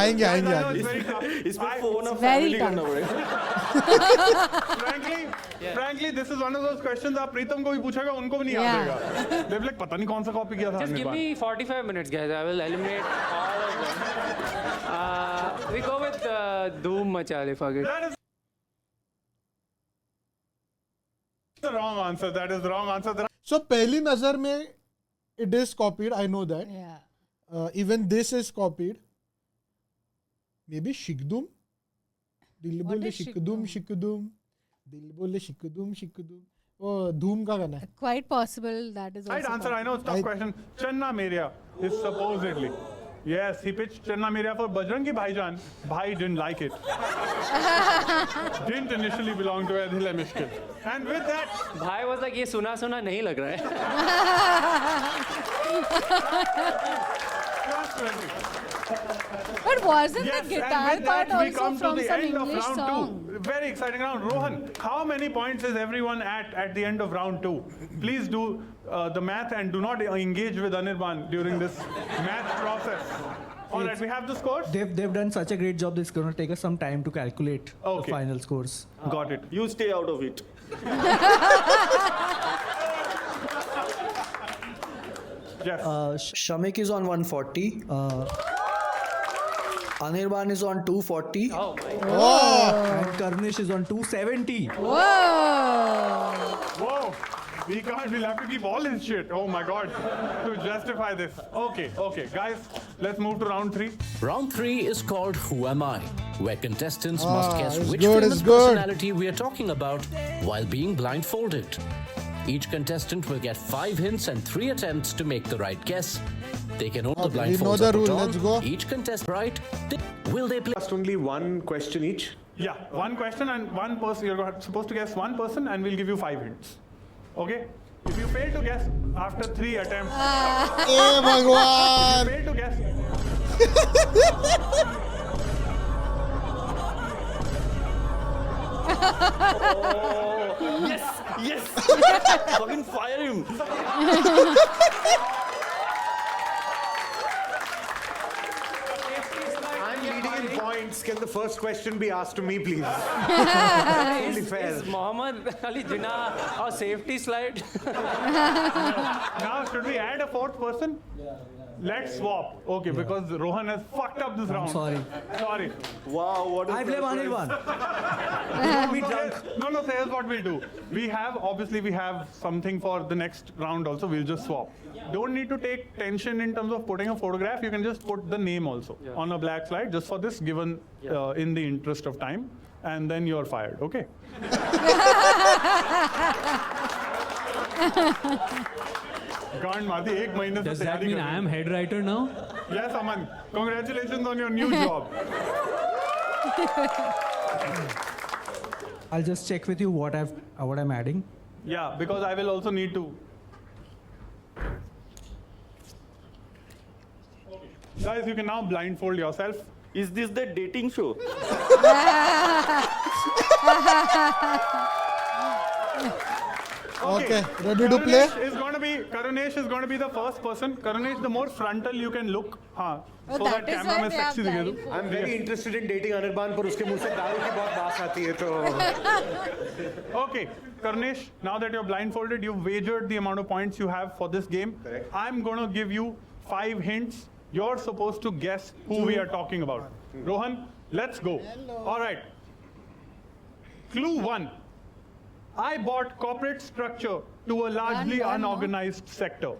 A: आएंगे
D: I know
A: आगे.
D: it's very tough.
H: इस पे phone of
B: very
H: family करना पड़ेगा.
D: Frankly, this is one of those questions आप प्रीतम को भी पूछेगा, उनको भी नहीं याद
B: Yeah.
D: रहेगा. They'll be like, पता नहीं कौन सा कॉपी किया था
E: Just
D: हमने
E: give
D: bar.
E: me 45 minutes, guys. I will eliminate all of them. We go with Doom Machale, fuck it.
D: That is the wrong answer. That is the wrong answer.
A: So पहली नजर में it is copied. I know that.
B: Yeah.
A: Even this is copied. Maybe Shikdum. दिल
B: What
A: बोले
B: is
A: शिकदुम शिकदुम. दिल बोले शिकदुम शिकदुम. वो धूम का गाना है.
B: Quite possible that is
D: Right
B: also
D: answer. I know. Tough question. Channa Meria is supposedly. Yes, he pitched Channa Meria for Bajrangi Bhaijaan. Bhai didn't like it. Didn't initially belong to Adhil Mishkil. And with that,
E: भाई was like ये सुना सुना नहीं लग रहा है.
D: last 20.
B: But wasn't
D: Yes,
B: the guitar
D: and with
B: part
D: that, we
B: also
D: come to
B: from
D: the
B: some
D: end of
B: English
D: round
B: song?
D: 2. Very exciting round. Rohan, how many points is everyone at the end of round 2? Please do the math and do not engage with Anirban during this math process. All right, we have the scores.
F: They've done such a great job. It's gonna take us some time to calculate
D: Okay.
F: the final scores.
D: Got it.
H: You stay out of it.
D: Yes.
F: Shamik is on 140. Anirban is on 240.
E: Oh my god.
F: And Karnish is on 270.
B: Whoa!
D: Whoa. We'll have to keep all his shit. Oh my god. To justify this. Okay. Guys, let's move to round 3.
C: Round 3 is called Who Am I?, where contestants must guess
A: it's
C: which
A: good,
C: famous
A: it's good.
C: personality we are talking about while being blindfolded. Each contestant will get 5 hints and 3 attempts to make the right guess. They can hold the
A: Okay, we know
C: blindfolds
A: the
C: are put
A: rule,
C: on.
A: let's go.
C: Each contestant right. Will they play?
G: Just only one question each.
D: Yeah, one question and one person. You're supposed to guess one person and we'll give you 5 hints. Okay? If you fail to guess after 3 attempts,
A: ए भगवान.
D: fail to guess.
H: Yes. Fucking fire him.
G: I'm leading in points. Can the first question be asked to me, please? Only fair.
E: Is Mohammad Ali Jinnah a safety slide?
D: Now, should we add a 4th person? Let's swap. Okay, because Rohan has fucked up this round.
F: sorry.
D: Sorry.
H: Wow, what a
F: I blame
H: surprise.
F: Anirban.
D: No, so here's what we'll do. We have something for the next round also. We'll just swap. Don't need to take tension in terms of putting a photograph. You can just put the name also on a black slide, just for this, given in the interest of time. And then you're fired, okay? Gone, Mati, 1 महीने से
J: Does that
D: तैयारी
J: mean
D: कर
J: I
D: रही
J: am head writer now?
D: हूँ. Yes, Aman. Congratulations on your new job.
F: I'll just check with you what I'm adding.
D: Yeah, because I will also need to. Guys, you can now blindfold yourself.
H: Is this the dating show?
A: Okay, ready to play?
D: Karunesh is going to be the first person. Karunesh, the more frontal you can look,
B: Oh,
D: so
B: that
D: that
B: is
D: camera
B: why
D: में
B: they are
D: sexy दिखे तू.
B: blindfolded.
G: I'm very interested in dating Anirban, पर उसके मुंह से दारू की बहुत बात आती है तो.
D: Okay, Karunesh, now that you're blindfolded, you've wagered the amount of points you have for this game.
G: Correct.
D: I'm going to give you 5 hints. You're supposed to guess who we are talking about. Rohan, let's go. All right. Clue 1. I bought corporate structure to a largely
B: Done, no?
D: unorganized sector.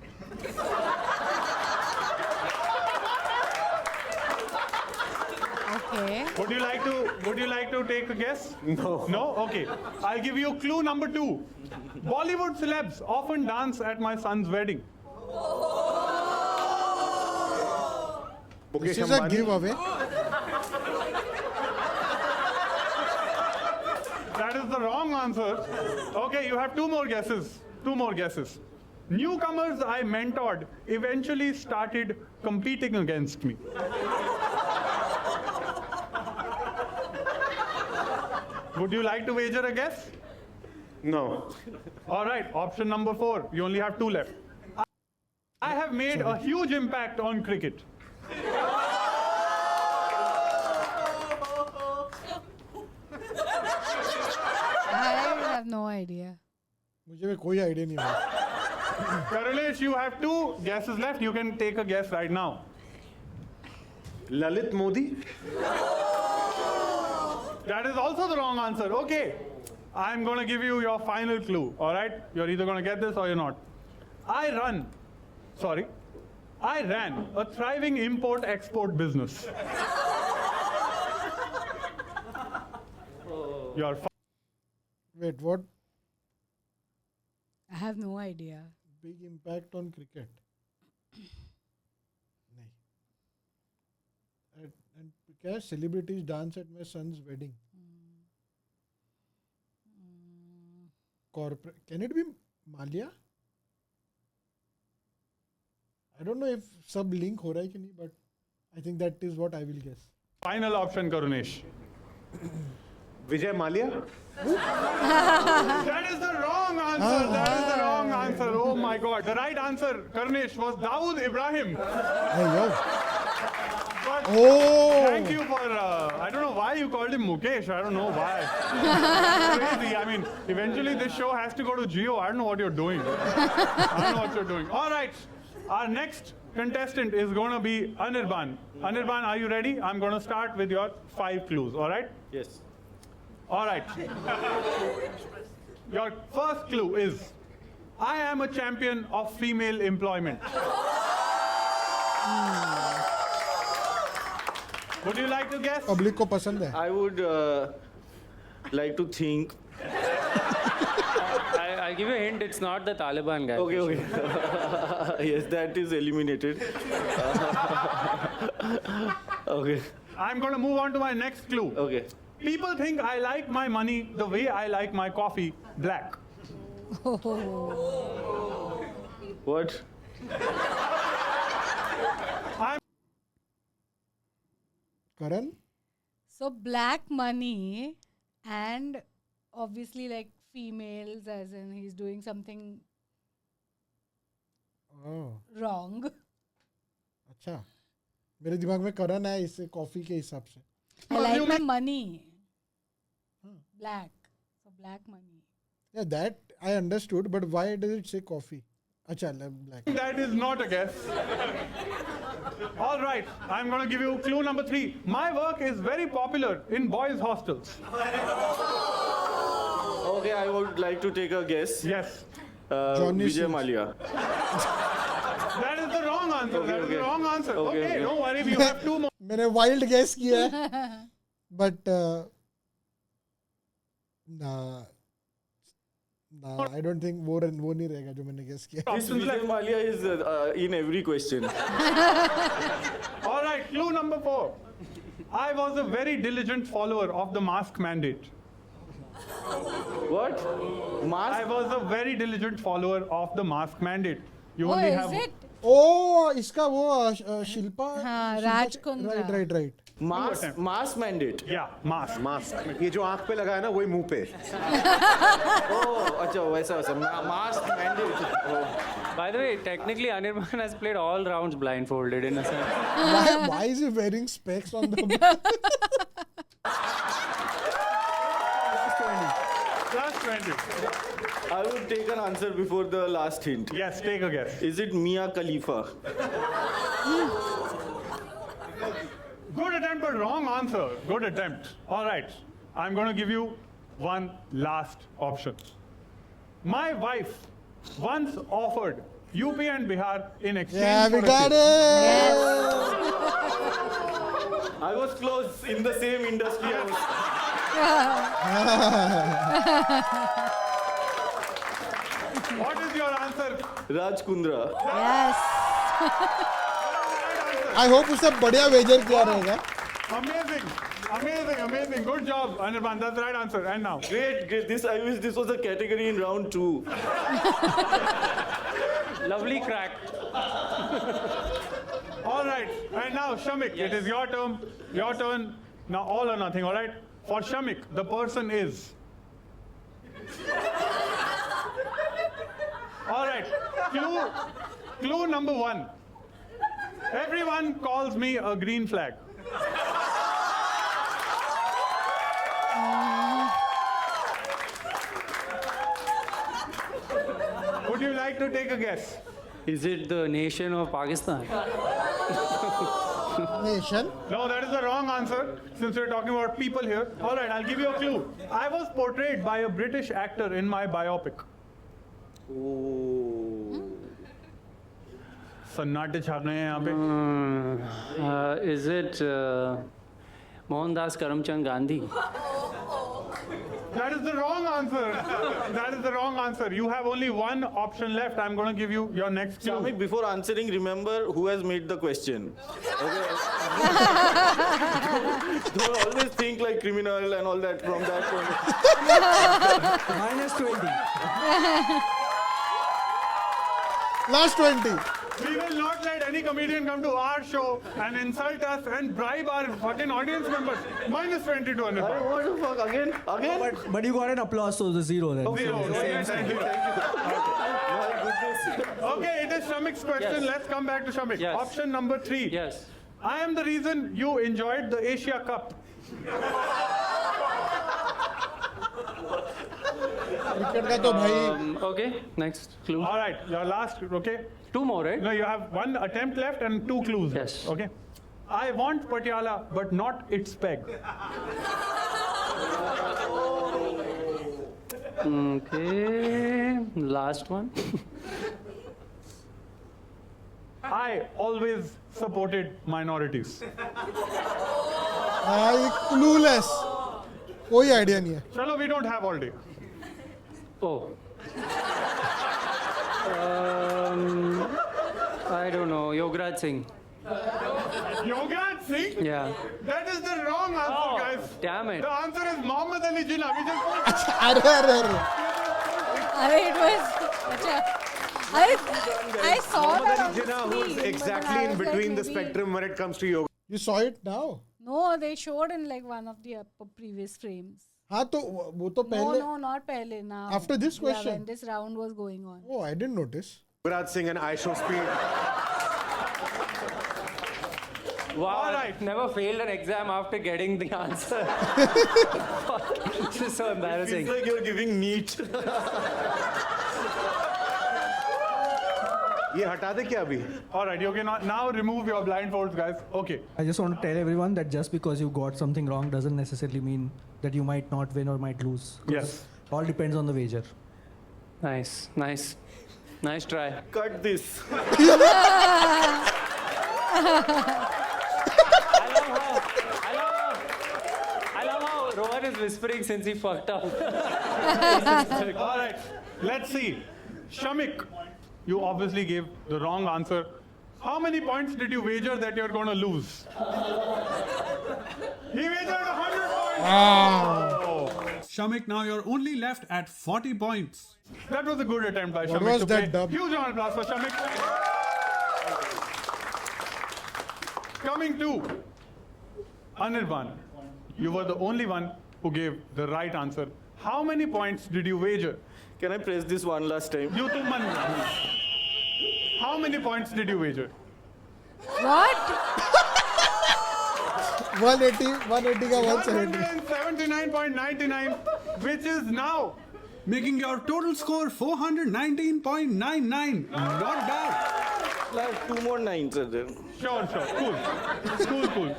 B: Okay.
D: Would you like to take a guess?
G: No.
D: No? Okay. I'll give you clue number 2. Bollywood celebs often dance at my son's wedding.
A: This
G: Mukesh
A: is a
G: Ambani
A: giveaway.
D: That is the wrong answer. Okay, you have 2 more guesses. 2 more guesses. Newcomers I mentored eventually started competing against me. Would you like to wager a guess?
G: No.
D: All right, option number 4. You only have 2 left. I have made a huge impact on cricket.
B: I have no idea.
A: मुझे भी कोई idea नहीं है.
D: Karunesh, you have 2 guesses left. You can take a guess right now.
G: Lalit Modi.
D: That is also the wrong answer. Okay. I'm going to give you your final clue. All right? You're either going to get this or you're not. I ran a thriving import-export business. You're
A: Wait, what?
B: I have no idea.
A: Big impact on cricket. नहीं. And क्या celebrities dance at my son's wedding? Corporate. Can it be Malia? I don't know if sub link हो रहा है कि नहीं, but I think that is what I will guess.
D: final option, Karunesh.
G: Vijay Mallya.
D: That is the wrong answer. That is the wrong answer. Oh my God. The right answer, Karunesh, was Dawood Ibrahim.
A: Hey yo.
D: But
A: Oh.
D: thank you for, I don't know why you called him Mukesh. I don't know why. Crazy. I mean, eventually this show has to go to Geo. I don't know what you're doing. I don't know what you're doing. All right. Our next contestant is going to be Anirban. Anirban, are you ready? I'm going to start with your 5 clues. All right?
H: Yes.
D: All right. Your first clue is, I am a champion of female employment. Would you like to guess?
A: Public को पसंद है.
H: I would like to think.
E: I'll give you a hint. It's not the Taliban guy.
H: Okay, okay. Yes, that is eliminated. Okay,
D: I'm going to move on to my next clue.
H: okay.
D: People think I like my money the way I like my coffee, black.
H: What?
A: Karan?
B: So black money and obviously like females, as in he's doing something
A: Oh.
B: wrong.
A: अच्छा. मेरे दिमाग में करण है इससे coffee के हिसाब से.
B: I like my money. Black. So black money.
A: Yeah, that I understood, but why does it say coffee? अच्छा, black.
D: That is not a guess. All right, I'm going to give you clue number 3. My work is very popular in boys' hostels.
H: Okay, I would like to take a guess.
D: Yes.
A: Johnny
H: Vijay
A: Sins.
H: Malia.
D: That is the wrong answer.
H: Okay,
D: That is the
H: okay.
D: wrong answer.
H: Okay,
D: Okay,
H: okay.
D: don't worry. We have 2 more.
A: मैंने wild guess किया है, but nah, I don't think वो नहीं रहेगा जो मैंने guess किया.
H: This Vijay Malia is in every question.
D: All right, clue number 4. I was a very diligent follower of the mask mandate.
H: What?
D: I
H: Mask?
D: was a very diligent follower of the mask mandate. You
B: Oh,
D: only
B: is
D: have
B: it?
A: Oh, इसका वो शिल्पा.
B: हाँ,
A: Shilpa-
B: Raj Kundra.
A: Right.
H: Mask? Mask mandate?
D: Yeah, mask.
G: Mask. ये जो आंख पे लगा है ना वही मुंह पे.
H: Oh, अच्छा वैसा वैसा. Mask mandate. Oh.
E: By the way, technically Anirban has played all rounds blindfolded in a sense.
A: Why is he wearing specs on the?
D: Plus 20.
H: I would take an answer before the last hint.
D: Yes, take a guess.
H: Is it Mia Khalifa?
D: Good attempt, but wrong answer. Good attempt. All right. I'm going to give you one last option. My wife once offered UP and Bihar in exchange
A: Yeah,
D: for
A: we
D: a
A: got
D: kiss.
A: it.
H: I was close in the same industry. I was.
D: What is your answer?
H: Raj Kundra.
B: Yes.
A: I hope उससे बढ़िया Vaser किया रहेगा.
D: Amazing. Amazing, amazing. Good job, Anirban. That's the right answer. And now.
H: Great, great. I wish this was a category in round 2.
E: Lovely crack.
D: All right. And now, Shamik, it is your turn. Your turn. Now, all or nothing, all right? For Shamik, the person is. All right. Clue number 1. Everyone calls me a green flag. Would you like to take a guess?
E: Is it the nation of Pakistan?
A: Nation.
D: No, that is the wrong answer, since we're talking about people here. All right, I'll give you a clue. I was portrayed by a British actor in my biopic. सन्नाटे छाप रहे हैं यहाँ पे.
E: Is it Mohandas Karamchand Gandhi?
D: That is the wrong answer. That is the wrong answer. You have only one option left. I'm going to give you your next clue.
H: Shamik, before answering, remember who has made the question. Okay. Don't always think like criminal and all that from that point.
F: -20.
A: Last 20.
D: We will not let any comedian come to our show and insult us and bribe our fucking audience members. -20 to Anirban.
H: What the fuck? Again?
F: But you got an applause, so the 0 then.
D: Zero.
F: So the
D: Okay,
F: same
D: thank you.
H: My goodness.
D: Okay, it is Shamik's question.
E: Yes.
D: Let's come back to Shamik.
E: Yes.
D: Option number 3.
E: Yes.
D: I am the reason you enjoyed the Asia Cup.
A: Cricket का तो भाई.
E: Okay, next clue.
D: All right, your last, okay?
E: 2 more, right?
D: No, you have one attempt left and 2 clues.
E: Yes.
D: Okay. I want Patiala, but not its peg.
E: Okay, last one.
D: I always supported minorities.
A: भाई clueless. कोई idea नहीं है.
D: Chalo, we don't have all day.
E: Oh. I don't know. Yograj Singh.
D: Yogaraj Singh?
E: Yeah.
D: That is the wrong answer,
E: Oh,
D: guys.
E: damn it.
D: The answer is Muhammad Ali Jinnah. We just
A: अरे अरे अरे.
B: It was. Acha. I saw that on the
G: Jinnah, who's
B: screen, but
G: exactly
B: I
G: in
B: was like,
G: between the
B: maybe-
G: spectrum when it comes to yoga.
A: You saw it now.
B: No, they showed in like one of the previous frames.
A: हाँ तो वो तो
B: No,
A: पहले.
B: no, not pehle. Now.
A: After this question?
B: Yeah, when this round was going on.
A: Oh, I didn't notice.
G: Yuvraj Singh and Aisho Speed.
E: Wow.
D: All right.
E: Never failed an exam after getting the answer. Fuck. This is so embarrassing.
H: It's like you're giving NEET.
G: ये हटा दे क्या अभी?
D: All right, you can now remove your blindfolds, guys. Okay.
F: I just want to tell everyone that just because you got something wrong doesn't necessarily mean that you might not win or might lose.
D: Yes.
F: All depends on the wager.
E: Nice, nice. Nice try.
H: Cut this.
E: I love how Rohan is whispering since he fucked up.
D: All right. Let's see. Shamik, you obviously gave the wrong answer. How many points did you wager that you're going to lose? He wagered 100 points.
J: Shamik, now you're only left at 40 points.
D: That was a good attempt by
A: What
D: Shamik.
A: was
D: to
A: that
D: play.
A: dub?
D: Huge round of applause for Shamik. Coming to Anirban, you were the only one who gave the right answer. How many points did you wager?
H: Can I press this one last time?
D: You took money. How many points did you wager?
B: What?
A: 180 का 170.
D: 179.99, which is now
J: Making your total score 419.99. Not bad.
H: Like 2 more nines are there.
D: sure.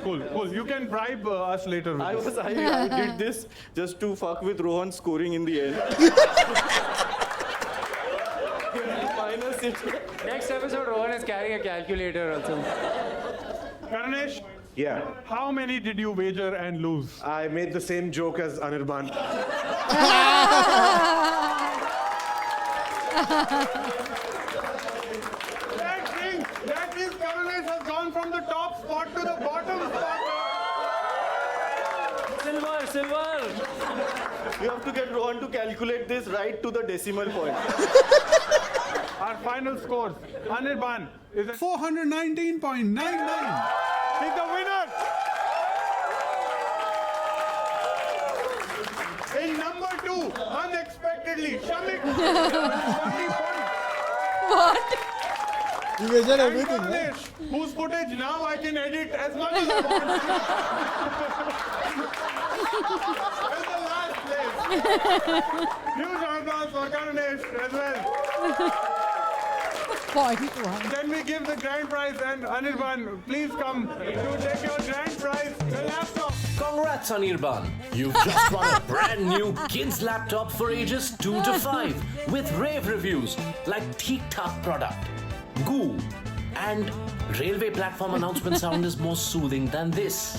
D: Cool. You can bribe us later. With
H: I
D: this.
H: did this just to fuck with Rohan scoring in the end. -6.
E: Next episode, Rohan is carrying a calculator also.
D: Karnesh,
G: Yeah.
D: How many did you wager and lose?
G: I made the same joke as Anirban.
D: That means Karunesh has gone from the top spot to the bottom spot.
H: Silver. You have to get Ron to calculate this right to the decimal point.
D: Our final scores. Anirban is
J: 419.99.
D: He's the winner. In number 2, unexpectedly, Shamik. 40 points.
B: What?
A: You measured
D: And
A: everything, right?
D: Karunesh, whose footage now I can edit as much as I want. In the last place. Huge applause for Karunesh as well.
B: 0.1.
D: Then we give the grand prize, and Anirban, please come to take your grand prize, the laptop.
C: Congrats, Anirban. You've just won a brand new kids laptop for ages 2 to 5 with rave reviews like Theek Thak product, Goo, and railway platform announcement sound is more soothing than this.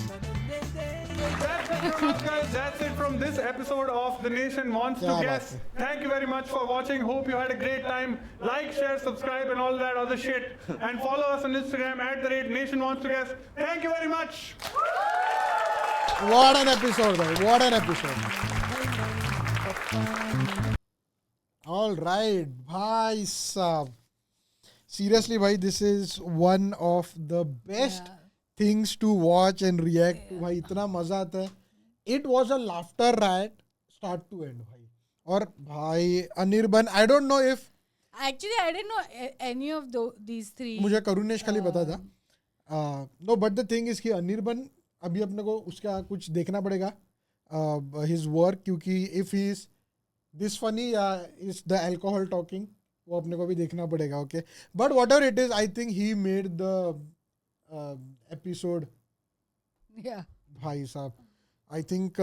D: That's it from us, guys. That's it from this episode of The Nation Wants to
A: Kya
D: Guess.
A: baat
D: Thank you very much for watching. Hope you had a great time. Like, share, subscribe, and all that other shit. And follow us on Instagram @Nation Wants to Guess. Thank you very much.
A: What an episode, bhai. What an episode. All right, bhai sab. Seriously, bhai, this is one of the best things to watch and react to. भाई इतना मजा आता है. It was a laughter riot start to end भाई. और भाई Anirban, I don't know if
B: Actually, I didn't know any of these three.
A: मुझे करुणेश खाली पता था. No, but the thing is कि Anirban अभी अपने को उसका कुछ देखना पड़ेगा his work, क्योंकि if he is this funny या is the alcohol talking, वो अपने को भी देखना पड़ेगा. Okay, but whatever it is, I think he made the episode.
B: Yeah.
A: भाई साहब, I think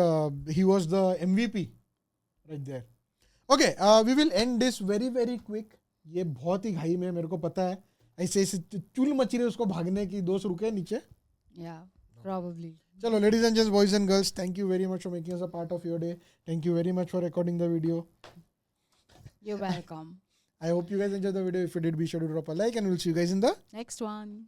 A: he was the MVP right there. Okay, we will end this very very quick. ये बहुत ही घाई में, मेरे को पता है. ऐसे ऐसे चुल मची रही उसको भागने की. दोस्त रुके नीचे.
B: Yeah, probably.
A: चलो, ladies and gents, boys and girls, thank you very much for making us a part of your day. Thank you very much for recording the video.
B: You're welcome.
A: I hope you guys enjoyed the video. If you did, be sure to drop a like, and we'll see you guys in the
B: Next one.